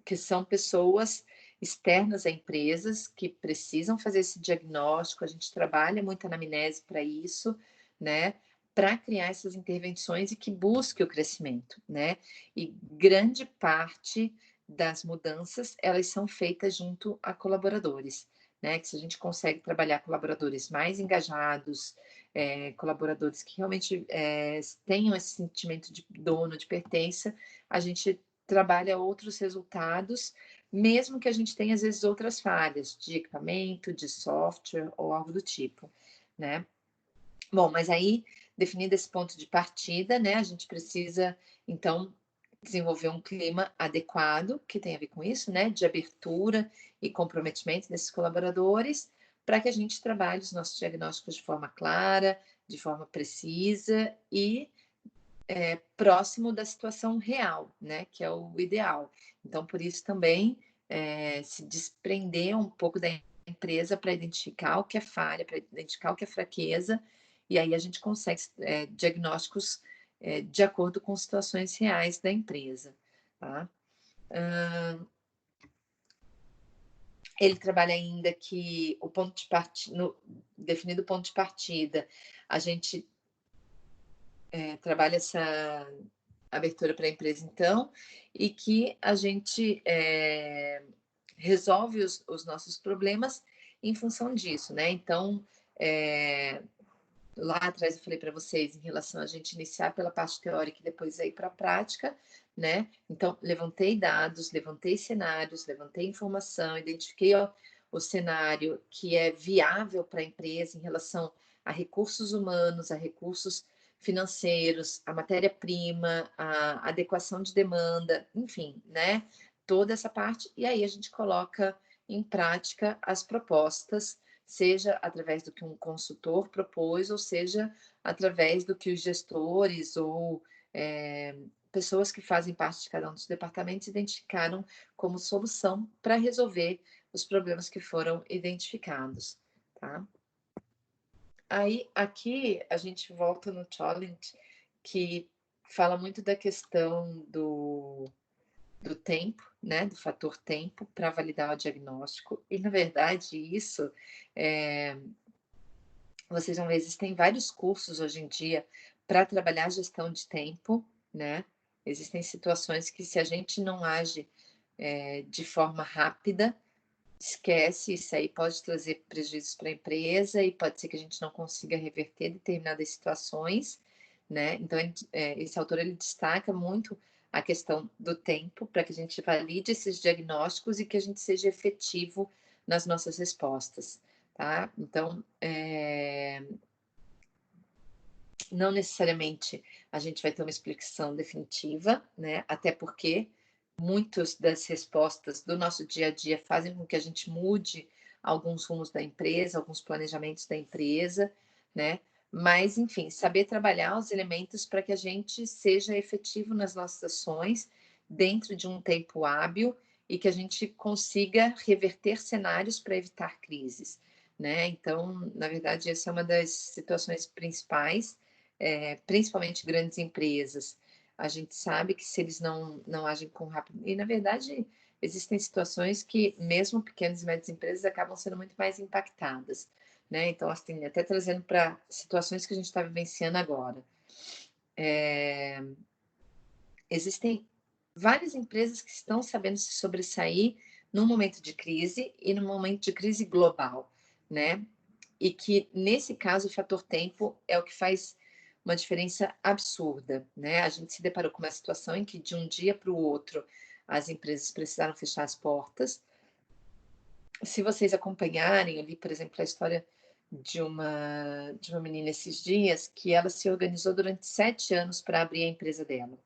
que são pessoas externas a empresas que precisam fazer esse diagnóstico, a gente trabalha muito a anamnese para isso, né? Para criar essas intervenções e que busque o crescimento, né? E grande parte das mudanças, elas são feitas junto a colaboradores, né? Que se a gente consegue trabalhar colaboradores mais engajados, colaboradores que realmente tenham esse sentimento de dono, de pertença, a gente trabalha outros resultados, mesmo que a gente tenha, às vezes, outras falhas de equipamento, de software ou algo do tipo, né? Bom, mas aí, definido esse ponto de partida, né, a gente precisa, então, desenvolver um clima adequado, que tem a ver com isso, né, de abertura e comprometimento desses colaboradores, para que a gente trabalhe os nossos diagnósticos de forma clara, de forma precisa e próximo da situação real, né, que é o ideal. Então, por isso também se desprender um pouco da empresa para identificar o que é falha, para identificar o que é fraqueza, e aí a gente consegue diagnósticos de acordo com situações reais da empresa. Tá? Ele trabalha ainda que o ponto de partida, definido o ponto de partida, a gente trabalha essa abertura para a empresa, então, e que a gente resolve os nossos problemas em função disso, né? Então, lá atrás eu falei para vocês em relação a gente iniciar pela parte teórica e depois ir para a prática, né? Então, levantei dados, levantei cenários, levantei informação, identifiquei o cenário que é viável para a empresa em relação a recursos humanos, a recursos financeiros, a matéria-prima, a adequação de demanda, enfim, né? Toda essa parte, e aí a gente coloca em prática as propostas, seja através do que um consultor propôs, ou seja, através do que os gestores ou pessoas que fazem parte de cada um dos departamentos identificaram como solução para resolver os problemas que foram identificados, tá? Aí, aqui, a gente volta no challenge, que fala muito da questão do tempo, né, do fator tempo para validar o diagnóstico. E, na verdade, isso, vocês vão ver, existem vários cursos hoje em dia para trabalhar a gestão de tempo, né? Existem situações que, se a gente não age de forma rápida, esquece, isso aí pode trazer prejuízos para a empresa e pode ser que a gente não consiga reverter determinadas situações, né? Então, esse autor ele destaca muito a questão do tempo para que a gente valide esses diagnósticos e que a gente seja efetivo nas nossas respostas, tá? Então, não necessariamente a gente vai ter uma explicação definitiva, né? Até porque muitas das respostas do nosso dia a dia fazem com que a gente mude alguns rumos da empresa, alguns planejamentos da empresa, né? Mas, enfim, saber trabalhar os elementos para que a gente seja efetivo nas nossas ações dentro de um tempo hábil e que a gente consiga reverter cenários para evitar crises, né? Então, na verdade, essa é uma das situações principais, principalmente grandes empresas. A gente sabe que se eles não agem com rapidez, e na verdade existem situações que mesmo pequenas e médias empresas acabam sendo muito mais impactadas, né? Então, assim, até trazendo para situações que a gente está vivenciando agora. Existem várias empresas que estão sabendo se sobressair num momento de crise e num momento de crise global, né? E que, nesse caso, o fator tempo é o que faz uma diferença absurda, né? A gente se deparou com uma situação em que, de um dia para o outro, as empresas precisaram fechar as portas. Se vocês acompanharem, eu li, por exemplo, a história de uma menina esses dias, que ela se organizou durante 7 anos para abrir a empresa dela.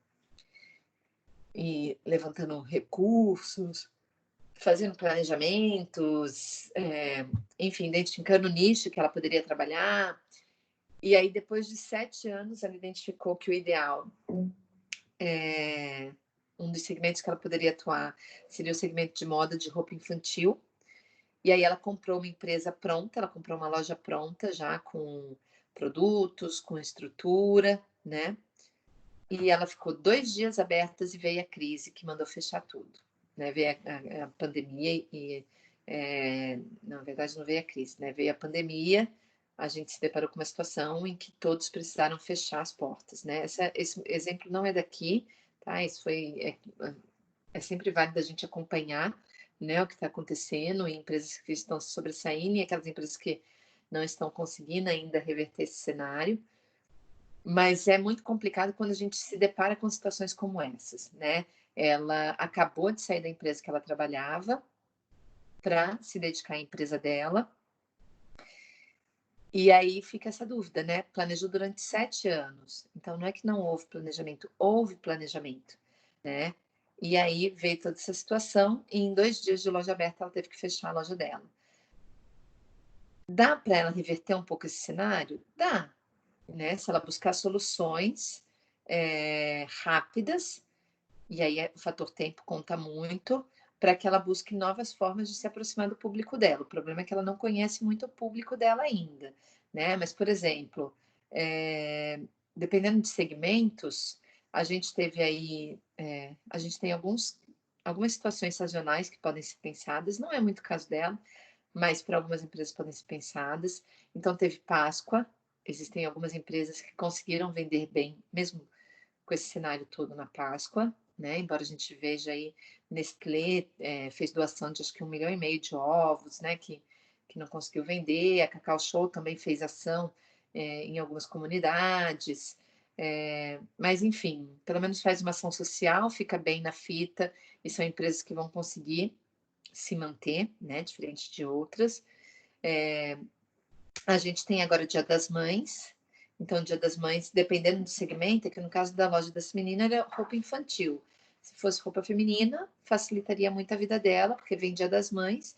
E levantando recursos, fazendo planejamentos, enfim, identificando o nicho que ela poderia trabalhar. E aí, depois de 7 anos, ela identificou que o ideal, um dos segmentos que ela poderia atuar, seria o segmento de moda de roupa infantil. E aí ela comprou uma empresa pronta, ela comprou uma loja pronta já com produtos, com estrutura, né? E ela ficou 2 dias abertas e veio a crise que mandou fechar tudo, né? Veio a pandemia e, na verdade, não veio a crise, né? Veio a pandemia, a gente se deparou com uma situação em que todos precisaram fechar as portas, né? Esse exemplo não é daqui, tá? Isso é sempre válido a gente acompanhar, né, o que está acontecendo em empresas que estão se sobressaindo e aquelas empresas que não estão conseguindo ainda reverter esse cenário. Mas é muito complicado quando a gente se depara com situações como essas, né? Ela acabou de sair da empresa que ela trabalhava para se dedicar à empresa dela. E aí fica essa dúvida, né? Planejou durante 7 anos. Então, não é que não houve planejamento, né? E aí veio toda essa situação e em 2 dias de loja aberta ela teve que fechar a loja dela. Dá para ela reverter um pouco esse cenário? Dá, né? Se ela buscar soluções rápidas, e aí o fator tempo conta muito, para que ela busque novas formas de se aproximar do público dela. O problema é que ela não conhece muito o público dela ainda, né? Mas, por exemplo, dependendo de segmentos, a gente teve aí, a gente tem algumas situações sazonais que podem ser pensadas, não é muito o caso dela, mas para algumas empresas podem ser pensadas. Então, teve Páscoa, existem algumas empresas que conseguiram vender bem, mesmo com esse cenário todo na Páscoa, né? Embora a gente veja aí, Nestlé fez doação de acho que 1,5 milhão de ovos, né? Que não conseguiu vender. A Cacau Show também fez ação em algumas comunidades. Mas, enfim, pelo menos faz uma ação social, fica bem na fita, e são empresas que vão conseguir se manter, né? Diferente de outras. A gente tem agora o Dia das Mães. Então, o Dia das Mães, dependendo do segmento, é que no caso da loja dessa menina era roupa infantil. Se fosse roupa feminina, facilitaria muito a vida dela, porque vem Dia das Mães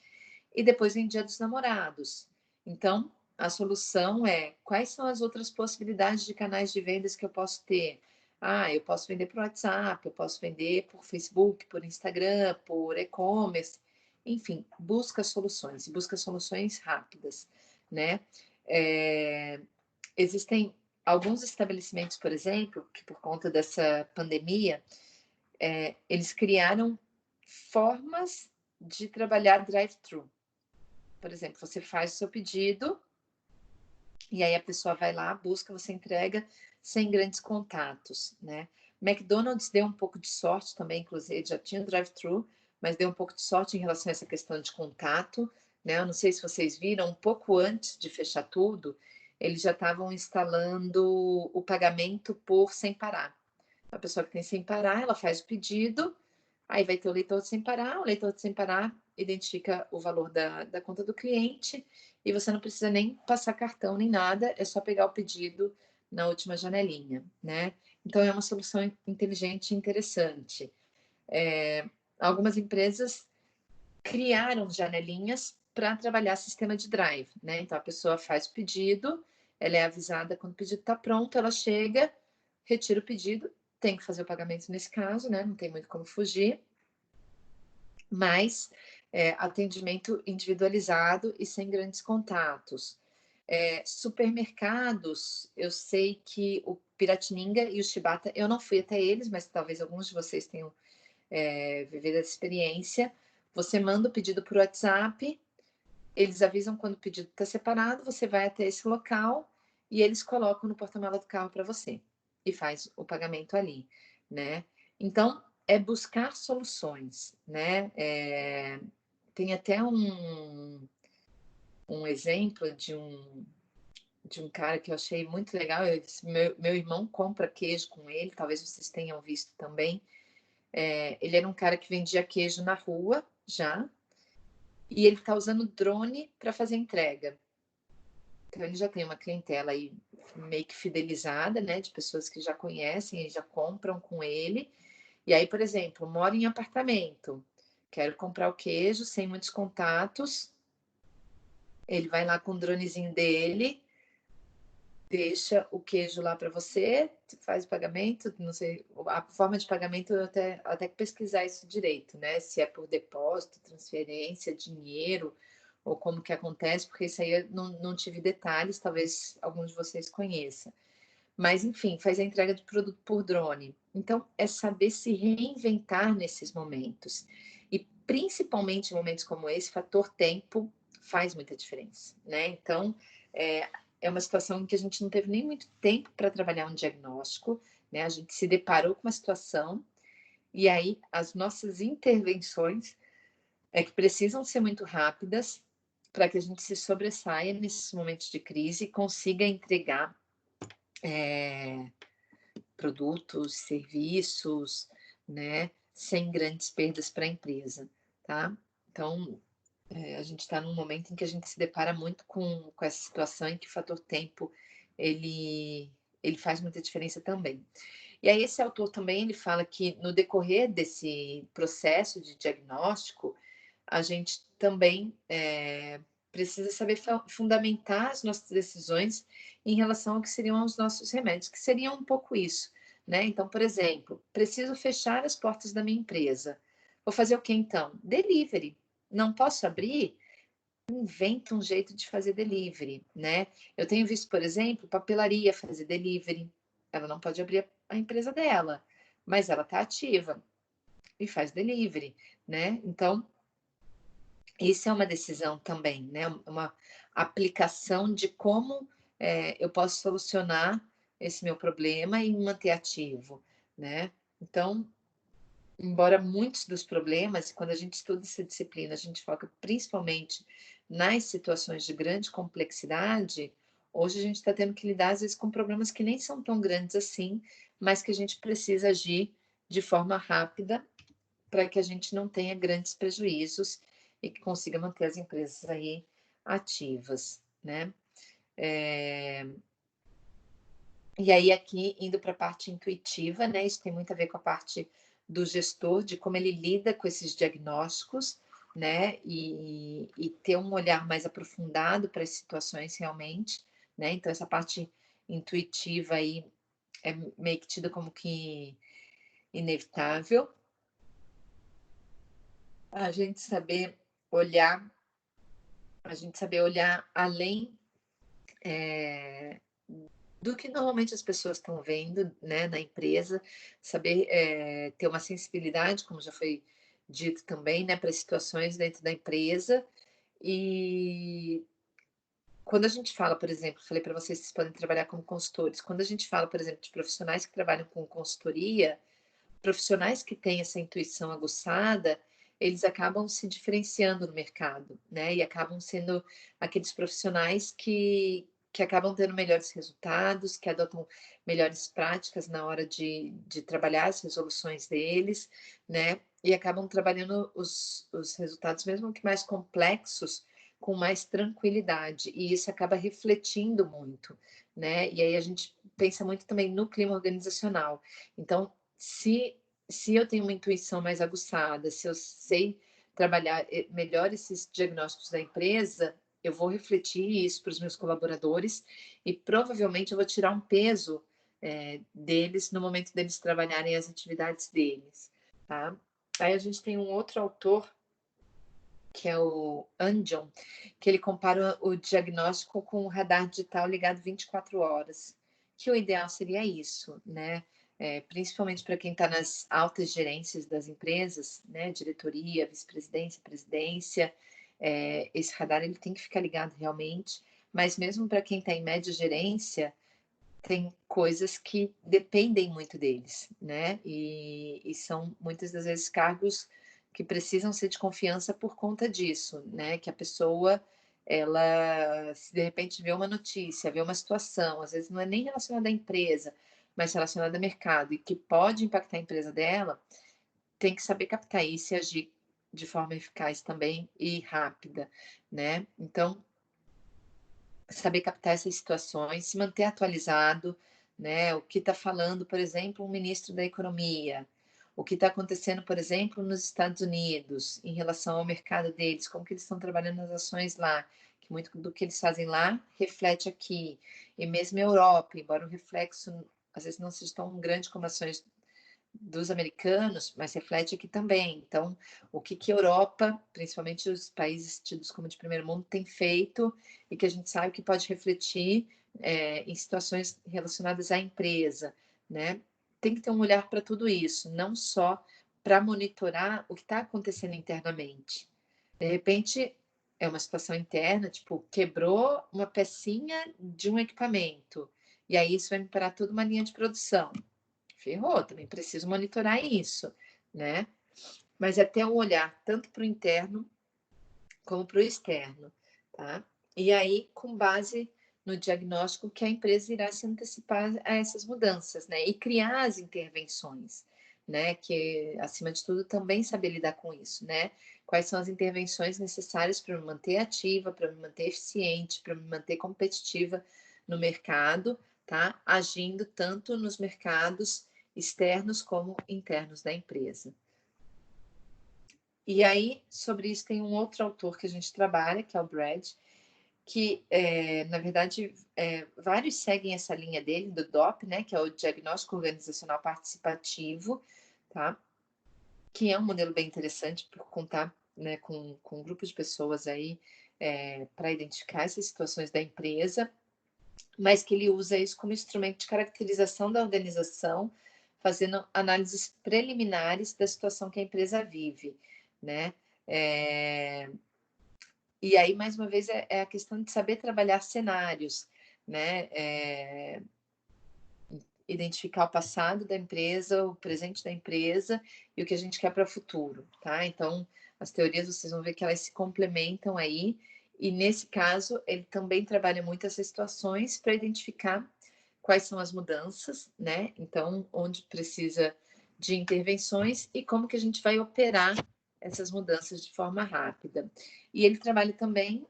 e depois vem Dia dos Namorados. Então, a solução é: quais são as outras possibilidades de canais de vendas que eu posso ter? Eu posso vender por WhatsApp, eu posso vender por Facebook, por Instagram, por e-commerce. Enfim, busca soluções rápidas, né? Existem alguns estabelecimentos, por exemplo, que por conta dessa pandemia, eles criaram formas de trabalhar drive-thru. Por exemplo, você faz o seu pedido e aí a pessoa vai lá, busca, você entrega sem grandes contatos, né? McDonald's deu um pouco de sorte também, inclusive já tinha drive-thru, mas deu um pouco de sorte em relação a essa questão de contato, né? Eu não sei se vocês viram, um pouco antes de fechar tudo, eles já estavam instalando o pagamento por sem parar. A pessoa que tem sem parar, ela faz o pedido, aí vai ter o leitor de sem parar, o leitor de sem parar identifica o valor da conta do cliente e você não precisa nem passar cartão nem nada, é só pegar o pedido na última janelinha, né? Então, é uma solução inteligente e interessante. Algumas empresas criaram janelinhas para trabalhar sistema de drive, né? Então, a pessoa faz o pedido, ela é avisada quando o pedido está pronto, ela chega, retira o pedido, tem que fazer o pagamento nesse caso, né? Não tem muito como fugir, mas atendimento individualizado e sem grandes contatos. Supermercados, eu sei que o Piratininga e o Chibata, eu não fui até eles, mas talvez alguns de vocês tenham vivido essa experiência. Você manda o pedido por WhatsApp, eles avisam quando o pedido está separado, você vai até esse local e eles colocam no porta-mala do carro para você. e faz o pagamento ali, né? Então, é buscar soluções, né? Tem até um exemplo de um cara que eu achei muito legal. Meu irmão compra queijo com ele, talvez vocês tenham visto também. Ele era um cara que vendia queijo na rua já, e ele está usando drone para fazer entrega. Então, ele já tem uma clientela aí meio que fidelizada, né, de pessoas que já conhecem e já compram com ele. E aí, por exemplo, moro em apartamento, quero comprar o queijo sem muitos contatos. Ele vai lá com o dronezinho dele, deixa o queijo lá para você, faz o pagamento, não sei, a forma de pagamento eu até que pesquisar isso direito, né? Se é por depósito, transferência, dinheiro, ou como que acontece, porque isso aí eu não tive detalhes, talvez alguns de vocês conheçam. Mas, enfim, faz a entrega de produto por drone. Então, é saber se reinventar nesses momentos. E, principalmente em momentos como esse, fator tempo faz muita diferença, né? Então, é uma situação em que a gente não teve nem muito tempo para trabalhar um diagnóstico, né? A gente se deparou com uma situação e aí as nossas intervenções é que precisam ser muito rápidas para que a gente se sobressaia nesses momentos de crise e consiga entregar produtos, serviços, né, sem grandes perdas para a empresa, tá? Então, a gente está num momento em que a gente se depara muito com essa situação em que o fator tempo ele faz muita diferença também. E aí esse autor também ele fala que no decorrer desse processo de diagnóstico, a gente também precisa saber fundamentar as nossas decisões em relação ao que seriam os nossos remédios, que seriam um pouco isso, né? Então, por exemplo, preciso fechar as portas da minha empresa. Vou fazer o que então? Delivery. Não posso abrir? Inventa um jeito de fazer delivery, né? Eu tenho visto, por exemplo, papelaria fazer delivery. Ela não pode abrir a empresa dela, mas ela está ativa e faz delivery, né? Então, isso é uma decisão também, né? Uma aplicação de como eu posso solucionar esse meu problema e me manter ativo, né? Então, embora muitos dos problemas, quando a gente estuda essa disciplina, a gente foca principalmente nas situações de grande complexidade, hoje a gente está tendo que lidar, às vezes, com problemas que nem são tão grandes assim, mas que a gente precisa agir de forma rápida para que a gente não tenha grandes prejuízos e que consiga manter as empresas aí ativas, né? E aí, aqui, indo para a parte intuitiva, né? Isso tem muito a ver com a parte do gestor, de como ele lida com esses diagnósticos, né? E ter um olhar mais aprofundado para as situações realmente, né? Então, essa parte intuitiva aí é meio que tida como que inevitável. A gente saber olhar, além do que normalmente as pessoas estão vendo, né, na empresa, saber ter uma sensibilidade, como já foi dito também, né, para situações dentro da empresa. E quando a gente fala, por exemplo, falei para vocês que vocês podem trabalhar como consultores, quando a gente fala, por exemplo, de profissionais que trabalham com consultoria, profissionais que têm essa intuição aguçada, eles acabam se diferenciando no mercado, né? E acabam sendo aqueles profissionais que acabam tendo melhores resultados, que adotam melhores práticas na hora de trabalhar as resoluções deles, né? E acabam trabalhando os resultados, mesmo que mais complexos, com mais tranquilidade. E isso acaba refletindo muito, né? E aí a gente pensa muito também no clima organizacional. Então, se eu tenho uma intuição mais aguçada, se eu sei trabalhar melhor esses diagnósticos da empresa, eu vou refletir isso para os meus colaboradores e provavelmente eu vou tirar um peso deles no momento deles trabalharem as atividades deles, tá? Aí a gente tem um outro autor, que é o Anjon, que ele compara o diagnóstico com o radar digital ligado 24 horas, que o ideal seria isso, né? Principalmente para quem está nas altas gerências das empresas, né? Diretoria, vice-presidência, presidência, esse radar ele tem que ficar ligado realmente, mas mesmo para quem está em média gerência, tem coisas que dependem muito deles, né? E são muitas das vezes cargos que precisam ser de confiança por conta disso, né? Que a pessoa, ela, se de repente vê uma notícia, vê uma situação, às vezes não é nem relacionada à empresa, mas relacionada ao mercado e que pode impactar a empresa dela, tem que saber captar isso e agir de forma eficaz também e rápida, né? Então, saber captar essas situações, se manter atualizado, né? O que está falando, por exemplo, o ministro da Economia, o que está acontecendo, por exemplo, nos Estados Unidos, em relação ao mercado deles, como que eles estão trabalhando as ações lá, que muito do que eles fazem lá reflete aqui. E mesmo a Europa, embora o reflexo às vezes não seja tão grande como ações dos americanos, mas reflete aqui também. Então, o que que a Europa, principalmente os países tidos como de primeiro mundo, tem feito e que a gente sabe que pode refletir em situações relacionadas à empresa, né? Tem que ter um olhar para tudo isso, não só para monitorar o que está acontecendo internamente. De repente, é uma situação interna, tipo, quebrou uma pecinha de um equipamento, e aí isso vai me parar toda uma linha de produção. Ferrou, também preciso monitorar isso, né? Mas é ter um olhar tanto para o interno como para o externo, tá? E aí, com base no diagnóstico, que a empresa irá se antecipar a essas mudanças, né? E criar as intervenções, né? Que, acima de tudo, também saber lidar com isso, né? Quais são as intervenções necessárias para me manter ativa, para me manter eficiente, para me manter competitiva no mercado, tá? Agindo tanto nos mercados externos como internos da empresa. E aí, sobre isso, tem um outro autor que a gente trabalha, que é o Brad, que, na verdade, vários seguem essa linha dele, do DOP, né, que é o Diagnóstico Organizacional Participativo, tá? Que é um modelo bem interessante por contar, né, com um grupo de pessoas aí para identificar essas situações da empresa, mas que ele usa isso como instrumento de caracterização da organização, fazendo análises preliminares da situação que a empresa vive, né? E aí, mais uma vez, é a questão de saber trabalhar cenários, né? Identificar o passado da empresa, o presente da empresa e o que a gente quer para o futuro, tá? Então, as teorias, vocês vão ver que elas se complementam aí, e nesse caso, ele também trabalha muito essas situações para identificar quais são as mudanças, né? Então, onde precisa de intervenções e como que a gente vai operar essas mudanças de forma rápida. E ele trabalha também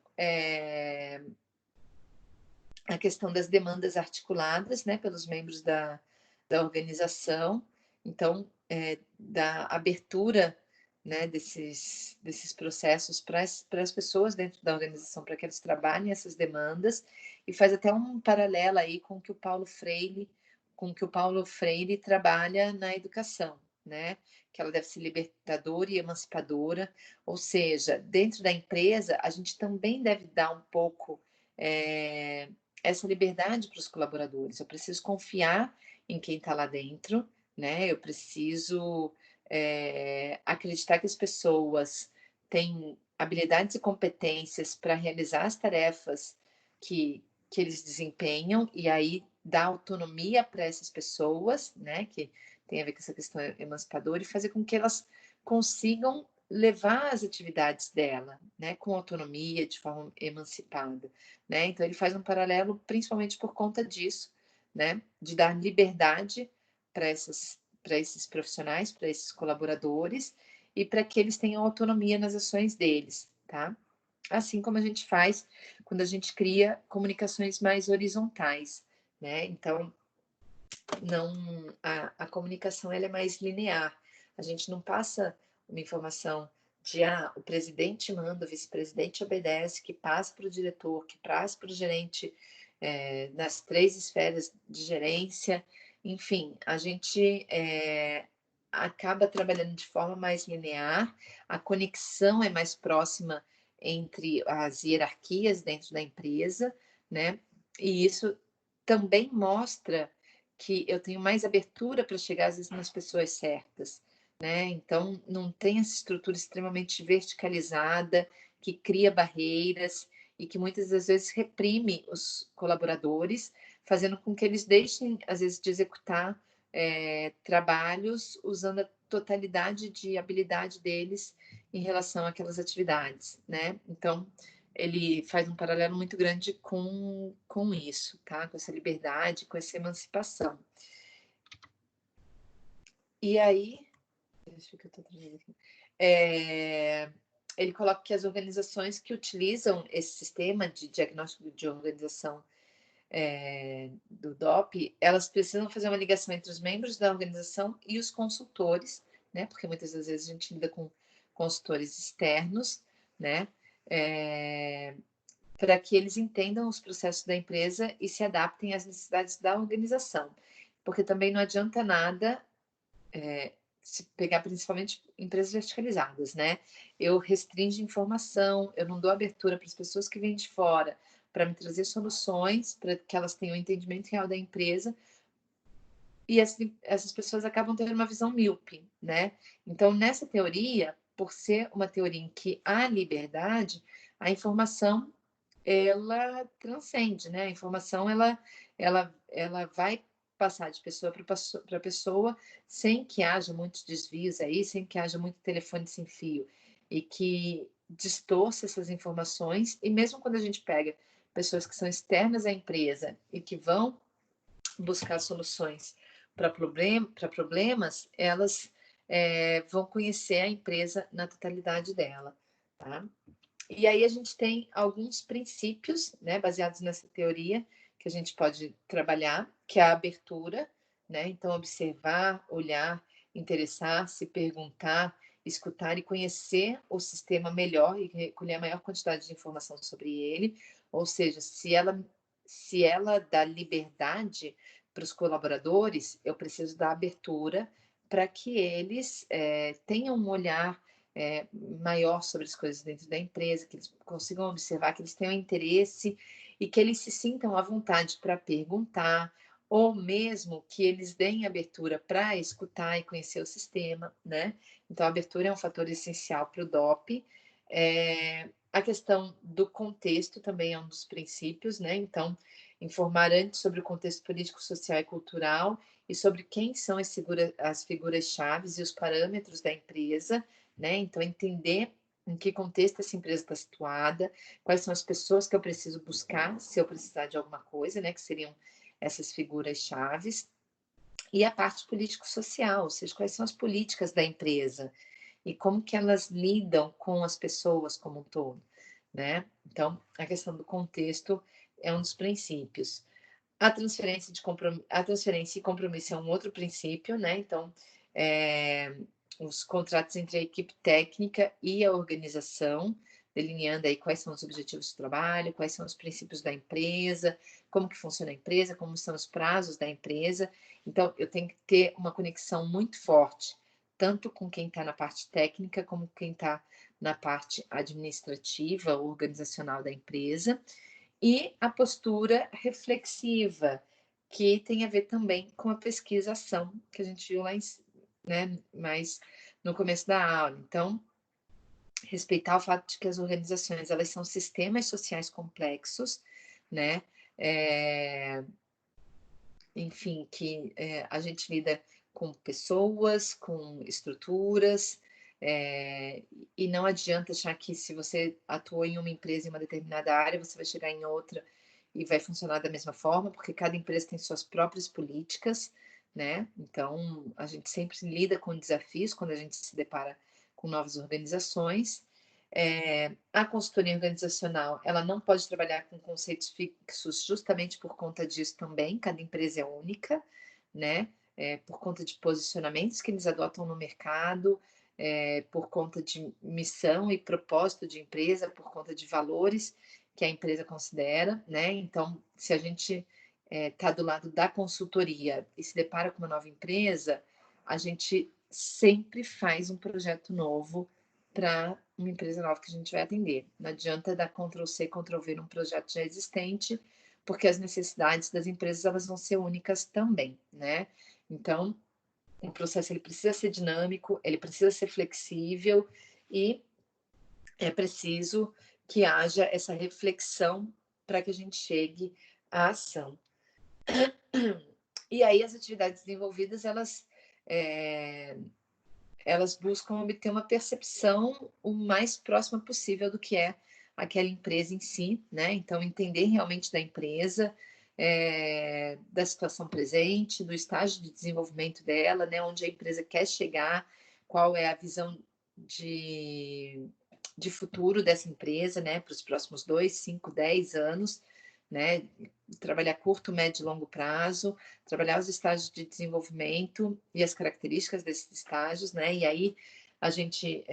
a questão das demandas articuladas, né, pelos membros da organização, então, da abertura, né, desses processos para as pessoas dentro da organização, para que eles trabalhem essas demandas, e faz até um paralelo aí com o que o Paulo Freire trabalha na educação, né, que ela deve ser libertadora e emancipadora, ou seja, dentro da empresa, a gente também deve dar um pouco essa liberdade para os colaboradores. Eu preciso confiar em quem está lá dentro, né? Eu preciso acreditar que as pessoas têm habilidades e competências para realizar as tarefas que eles desempenham, e aí dar autonomia para essas pessoas, né? Que tem a ver com essa questão emancipadora, e fazer com que elas consigam levar as atividades dela, né, com autonomia, de forma emancipada, né? Então ele faz um paralelo principalmente por conta disso, né, de dar liberdade para esses profissionais, para esses colaboradores e para que eles tenham autonomia nas ações deles, tá? Assim como a gente faz quando a gente cria comunicações mais horizontais, né? Então não a comunicação ela é mais linear. A gente não passa uma informação de o presidente manda, o vice-presidente obedece, que passa para o diretor, que passa para o gerente nas 3 esferas de gerência. Enfim, a gente acaba trabalhando de forma mais linear, a conexão é mais próxima entre as hierarquias dentro da empresa, né? E isso também mostra que eu tenho mais abertura para chegar, às vezes, nas pessoas certas, né? Então, não tem essa estrutura extremamente verticalizada, que cria barreiras e que muitas das vezes reprime os colaboradores, fazendo com que eles deixem, às vezes, de executar trabalhos usando a totalidade de habilidade deles em relação àquelas atividades, né? Então, ele faz um paralelo muito grande com isso, tá? Com essa liberdade, com essa emancipação. E aí, deixa eu ver o que eu estou trazendo aqui. Ele coloca que as organizações que utilizam esse sistema de diagnóstico de organização do DOP, elas precisam fazer uma ligação entre os membros da organização e os consultores, né? Porque muitas das vezes a gente lida com consultores externos, né? Para que eles entendam os processos da empresa e se adaptem às necessidades da organização. Porque também não adianta nada se pegar principalmente empresas verticalizadas, né? Eu restringo informação, eu não dou abertura para as pessoas que vêm de fora para me trazer soluções, para que elas tenham um entendimento real da empresa, e essas pessoas acabam tendo uma visão míope, né? Então, nessa teoria, por ser uma teoria em que há liberdade, a informação, ela transcende, né? A informação, ela vai passar de pessoa para pessoa sem que haja muitos desvios aí, sem que haja muito telefone sem fio e que distorça essas informações. E mesmo quando a gente pega pessoas que são externas à empresa e que vão buscar soluções para problemas, elas vão conhecer a empresa na totalidade dela, tá? E aí a gente tem alguns princípios, né, baseados nessa teoria, que a gente pode trabalhar, que é a abertura, né? Então, observar, olhar, interessar-se, perguntar, escutar e conhecer o sistema melhor e recolher a maior quantidade de informação sobre ele. Ou seja, se ela dá liberdade para os colaboradores, eu preciso dar abertura para que eles tenham um olhar maior sobre as coisas dentro da empresa, que eles consigam observar, que eles tenham interesse e que eles se sintam à vontade para perguntar, ou mesmo que eles deem abertura para escutar e conhecer o sistema, né? Então, a abertura é um fator essencial para o DOP. A questão do contexto também é um dos princípios, né? Então, informar antes sobre o contexto político, social e cultural e sobre quem são as figuras-chave e os parâmetros da empresa, né? Então, entender em que contexto essa empresa está situada, quais são as pessoas que eu preciso buscar se eu precisar de alguma coisa, né? Que seriam essas figuras-chave. E a parte político-social, ou seja, quais são as políticas da empresa e como que elas lidam com as pessoas como um todo, né? Então, a questão do contexto é um dos princípios. A transferência e compromisso é um outro princípio, né? Então, os contratos entre a equipe técnica e a organização, delineando aí quais são os objetivos de trabalho, quais são os princípios da empresa, como que funciona a empresa, como são os prazos da empresa. Então, eu tenho que ter uma conexão muito forte, tanto com quem está na parte técnica, como quem está na parte administrativa, organizacional da empresa. E a postura reflexiva, que tem a ver também com a pesquisação, que a gente viu lá mais no começo da aula. Então, respeitar o fato de que as organizações, elas são sistemas sociais complexos, né? Enfim, que a gente lida com pessoas, com estruturas, e não adianta achar que se você atuou em uma empresa em uma determinada área, você vai chegar em outra e vai funcionar da mesma forma, porque cada empresa tem suas próprias políticas, né? Então, a gente sempre lida com desafios quando a gente se depara com novas organizações. A consultoria organizacional, ela não pode trabalhar com conceitos fixos justamente por conta disso também, cada empresa é única, né? Por conta de posicionamentos que eles adotam no mercado, por conta de missão e propósito de empresa, por conta de valores que a empresa considera, né? Então, se a gente está do lado da consultoria e se depara com uma nova empresa, a gente sempre faz um projeto novo para uma empresa nova que a gente vai atender. Não adianta dar Ctrl+C, Ctrl+V num projeto já existente, porque as necessidades das empresas elas vão ser únicas também, né? Então, o processo ele precisa ser dinâmico, ele precisa ser flexível e é preciso que haja essa reflexão para que a gente chegue à ação. E aí as atividades desenvolvidas, elas buscam obter uma percepção o mais próxima possível do que é aquela empresa em si, né? Então, entender realmente da empresa, da situação presente, do estágio de desenvolvimento dela, né? Onde a empresa quer chegar, qual é a visão de futuro dessa empresa, né? Para os próximos 2, 5, 10 anos, né? Trabalhar curto, médio e longo prazo, trabalhar os estágios de desenvolvimento e as características desses estágios, né? E aí a gente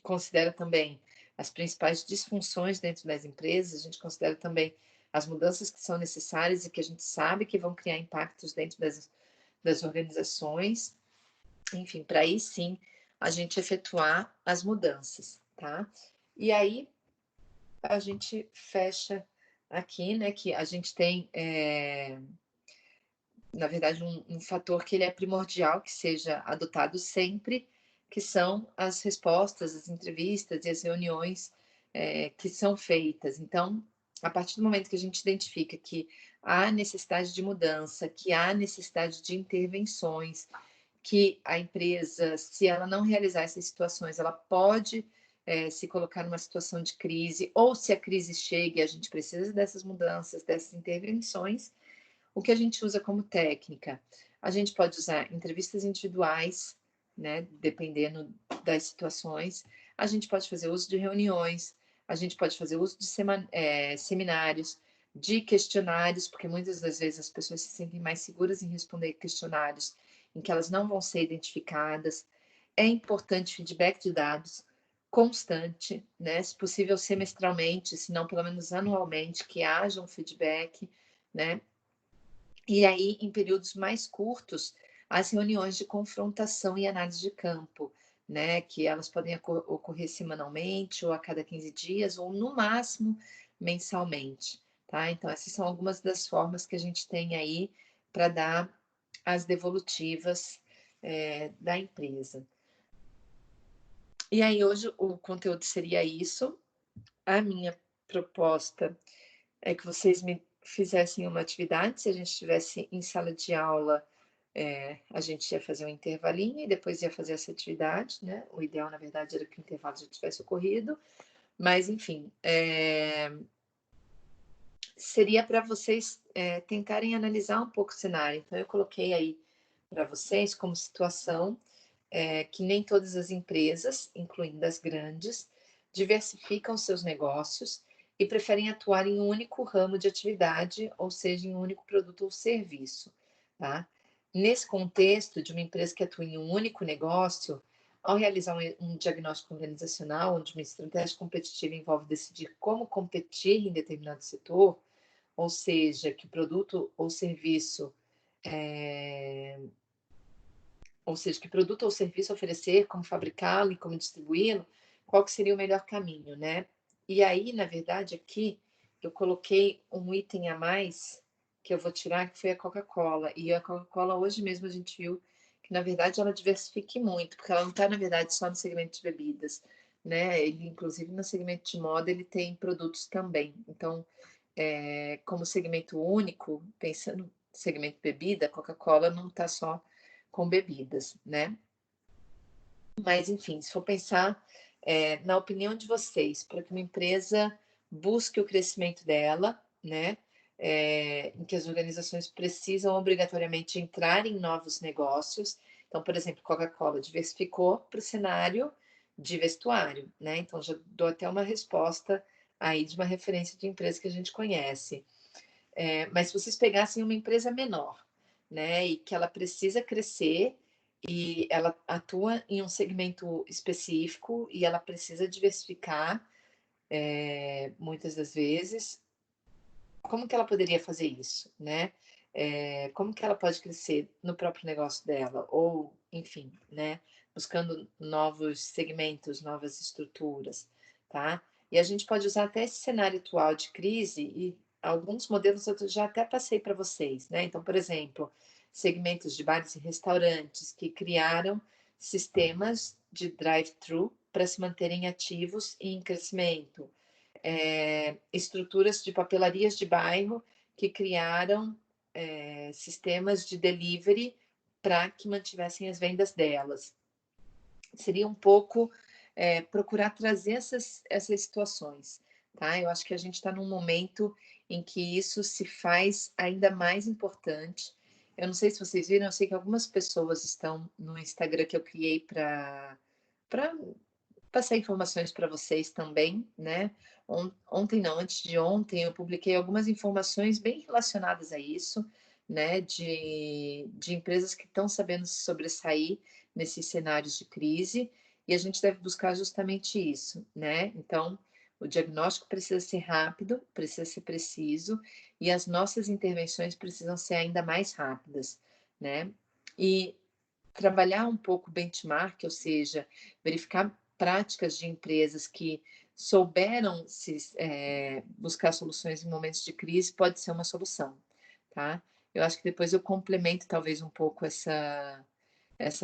considera também as principais disfunções dentro das empresas, a gente considera também as mudanças que são necessárias e que a gente sabe que vão criar impactos dentro das organizações, enfim, para aí sim a gente efetuar as mudanças, tá? E aí a gente fecha aqui, né, que a gente tem, na verdade, um fator que ele é primordial que seja adotado sempre, que são as respostas, as entrevistas e as reuniões que são feitas. Então, a partir do momento que a gente identifica que há necessidade de mudança, que há necessidade de intervenções, que a empresa, se ela não realizar essas situações, ela pode se colocar numa situação de crise, ou se a crise chega e a gente precisa dessas mudanças, dessas intervenções, o que a gente usa como técnica? A gente pode usar entrevistas individuais, né, dependendo das situações. A gente pode fazer uso de reuniões, a gente pode fazer uso de seminários, de questionários, porque muitas das vezes as pessoas se sentem mais seguras em responder questionários em que elas não vão ser identificadas. É importante feedback de dados constante, né? Se possível semestralmente, se não pelo menos anualmente, que haja um feedback, né? E aí, em períodos mais curtos, as reuniões de confrontação e análise de campo, né? Que elas podem ocorrer semanalmente, ou a cada 15 dias, ou no máximo mensalmente, tá? Então, essas são algumas das formas que a gente tem aí para dar as devolutivas da empresa. E aí, hoje, o conteúdo seria isso. A minha proposta é que vocês me fizessem uma atividade. Se a gente estivesse em sala de aula, a gente ia fazer um intervalinho e depois ia fazer essa atividade, né? O ideal, na verdade, era que o intervalo já tivesse ocorrido. Mas, enfim, seria para vocês tentarem analisar um pouco o cenário. Então, eu coloquei aí para vocês como situação que nem todas as empresas, incluindo as grandes, diversificam seus negócios e preferem atuar em um único ramo de atividade, ou seja, em um único produto ou serviço, tá? Nesse contexto de uma empresa que atua em um único negócio, ao realizar um diagnóstico organizacional, onde uma estratégia competitiva envolve decidir como competir em determinado setor, ou seja, que produto ou serviço que produto ou serviço oferecer, como fabricá-lo e como distribuí-lo, qual que seria o melhor caminho, né? E aí, na verdade, aqui eu coloquei um item a mais que eu vou tirar, que foi a Coca-Cola. E a Coca-Cola, hoje mesmo, a gente viu que, na verdade, ela diversifica muito, porque ela não está, na verdade, só no segmento de bebidas, né? Ele, inclusive, no segmento de moda, ele tem produtos também. Então, como segmento único, pensando no segmento bebida, a Coca-Cola não está só com bebidas, né? Mas, enfim, se for pensar na opinião de vocês, para que uma empresa busque o crescimento dela, né? Em que as organizações precisam obrigatoriamente entrar em novos negócios. Então, por exemplo, Coca-Cola diversificou para o cenário de vestuário, né? Então, já dou até uma resposta aí de uma referência de empresa que a gente conhece. Mas se vocês pegassem uma empresa menor, né, e que ela precisa crescer e ela atua em um segmento específico e ela precisa diversificar, muitas das vezes, como que ela poderia fazer isso, né? Como que ela pode crescer no próprio negócio dela ou, enfim, né, buscando novos segmentos, novas estruturas, tá? E a gente pode usar até esse cenário atual de crise e alguns modelos eu já até passei para vocês, né? Então, por exemplo, segmentos de bares e restaurantes que criaram sistemas de drive-thru para se manterem ativos e em crescimento, estruturas de papelarias de bairro que criaram sistemas de delivery para que mantivessem as vendas delas. Seria um pouco procurar trazer essas situações, tá? Eu acho que a gente está num momento em que isso se faz ainda mais importante. Eu não sei se vocês viram, eu sei que algumas pessoas estão no Instagram que eu criei para passar informações para vocês também, né? Ontem não, antes de ontem, eu publiquei algumas informações bem relacionadas a isso, né? De empresas que estão sabendo se sobressair nesses cenários de crise, e a gente deve buscar justamente isso, né? Então, o diagnóstico precisa ser rápido, precisa ser preciso, e as nossas intervenções precisam ser ainda mais rápidas, né? E trabalhar um pouco o benchmark, ou seja, verificar práticas de empresas que souberam buscar soluções em momentos de crise pode ser uma solução, tá? Eu acho que depois eu complemento talvez um pouco essa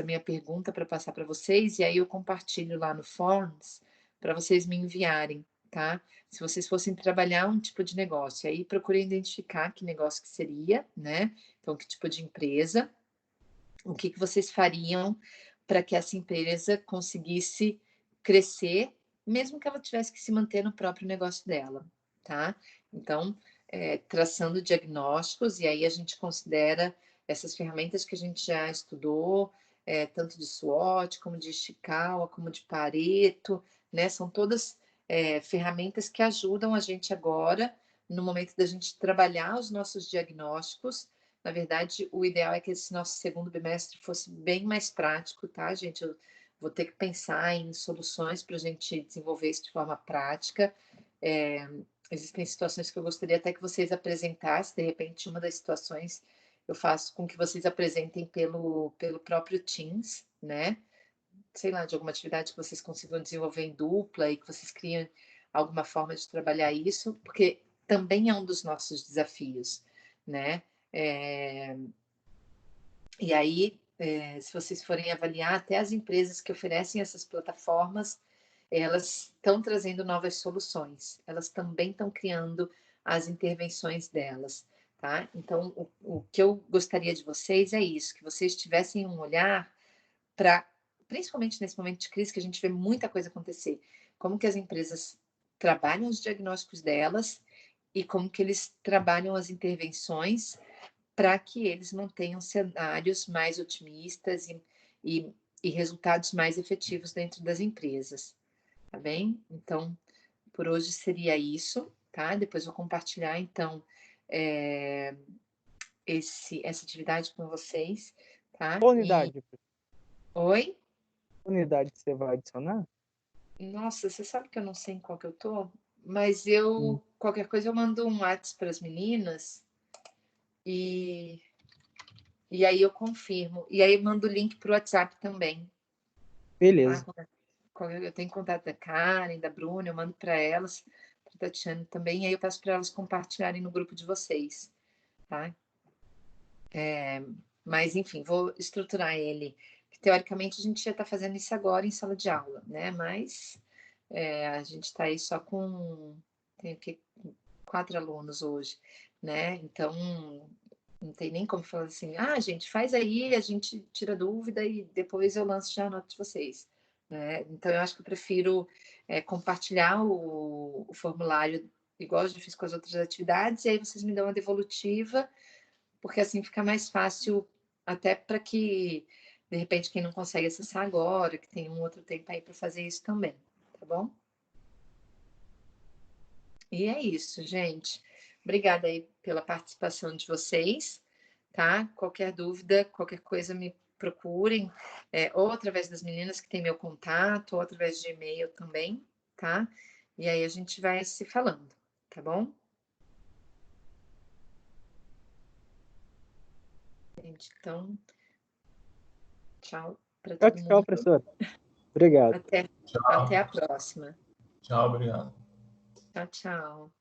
minha pergunta para passar para vocês, e aí eu compartilho lá no Forms para vocês me enviarem, tá? Se vocês fossem trabalhar um tipo de negócio, aí procurem identificar que negócio que seria, né? Então, que tipo de empresa, o que vocês fariam para que essa empresa conseguisse crescer, mesmo que ela tivesse que se manter no próprio negócio dela, tá? Então, traçando diagnósticos, e aí a gente considera essas ferramentas que a gente já estudou, tanto de SWOT, como de Ishikawa, como de Pareto, né? São todas ferramentas que ajudam a gente agora, no momento da gente trabalhar os nossos diagnósticos. Na verdade, o ideal é que esse nosso segundo bimestre fosse bem mais prático, tá, gente? Eu vou ter que pensar em soluções para a gente desenvolver isso de forma prática. Existem situações que eu gostaria até que vocês apresentassem. De repente, uma das situações eu faço com que vocês apresentem pelo próprio Teams, né? Sei lá, de alguma atividade que vocês consigam desenvolver em dupla e que vocês criem alguma forma de trabalhar isso, porque também é um dos nossos desafios, né? E aí, se vocês forem avaliar, até as empresas que oferecem essas plataformas, elas estão trazendo novas soluções, elas também estão criando as intervenções delas, tá? Então, o que eu gostaria de vocês é isso, que vocês tivessem um olhar para, principalmente nesse momento de crise, que a gente vê muita coisa acontecer, como que as empresas trabalham os diagnósticos delas e como que eles trabalham as intervenções para que eles mantenham cenários mais otimistas e resultados mais efetivos dentro das empresas, tá bem? Então, por hoje seria isso, tá? Depois vou compartilhar, então, essa atividade com vocês, tá? Qual unidade? Oi? Unidade que você vai adicionar? Nossa, você sabe que eu não sei em qual que eu tô? Mas qualquer coisa, eu mando um WhatsApp para as meninas e aí eu confirmo. E aí eu mando o link para o WhatsApp também. Beleza. Tá? Eu tenho contato da Karen, da Bruna, eu mando para elas, para a Tatiana também, e aí eu peço para elas compartilharem no grupo de vocês. Tá? Mas, enfim, vou estruturar ele. Teoricamente, a gente já está fazendo isso agora em sala de aula, né? Mas a gente está aí só com... Tem aqui 4 alunos hoje, né? Então, não tem nem como falar assim, gente, faz aí, a gente tira dúvida e depois eu lanço já a nota de vocês. Né? Então, eu acho que eu prefiro compartilhar o formulário igual eu já fiz com as outras atividades, e aí vocês me dão uma devolutiva, porque assim fica mais fácil até para que, de repente, quem não consegue acessar agora, que tem um outro tempo aí para fazer isso também, tá bom? E é isso, gente. Obrigada aí pela participação de vocês, tá? Qualquer dúvida, qualquer coisa me procurem, ou através das meninas que têm meu contato, ou através de e-mail também, tá? E aí a gente vai se falando, tá bom? Gente, então, tchau para todo Tchau, mundo. professor. Obrigado. Até a próxima. Tchau, obrigado. Tchau, tchau.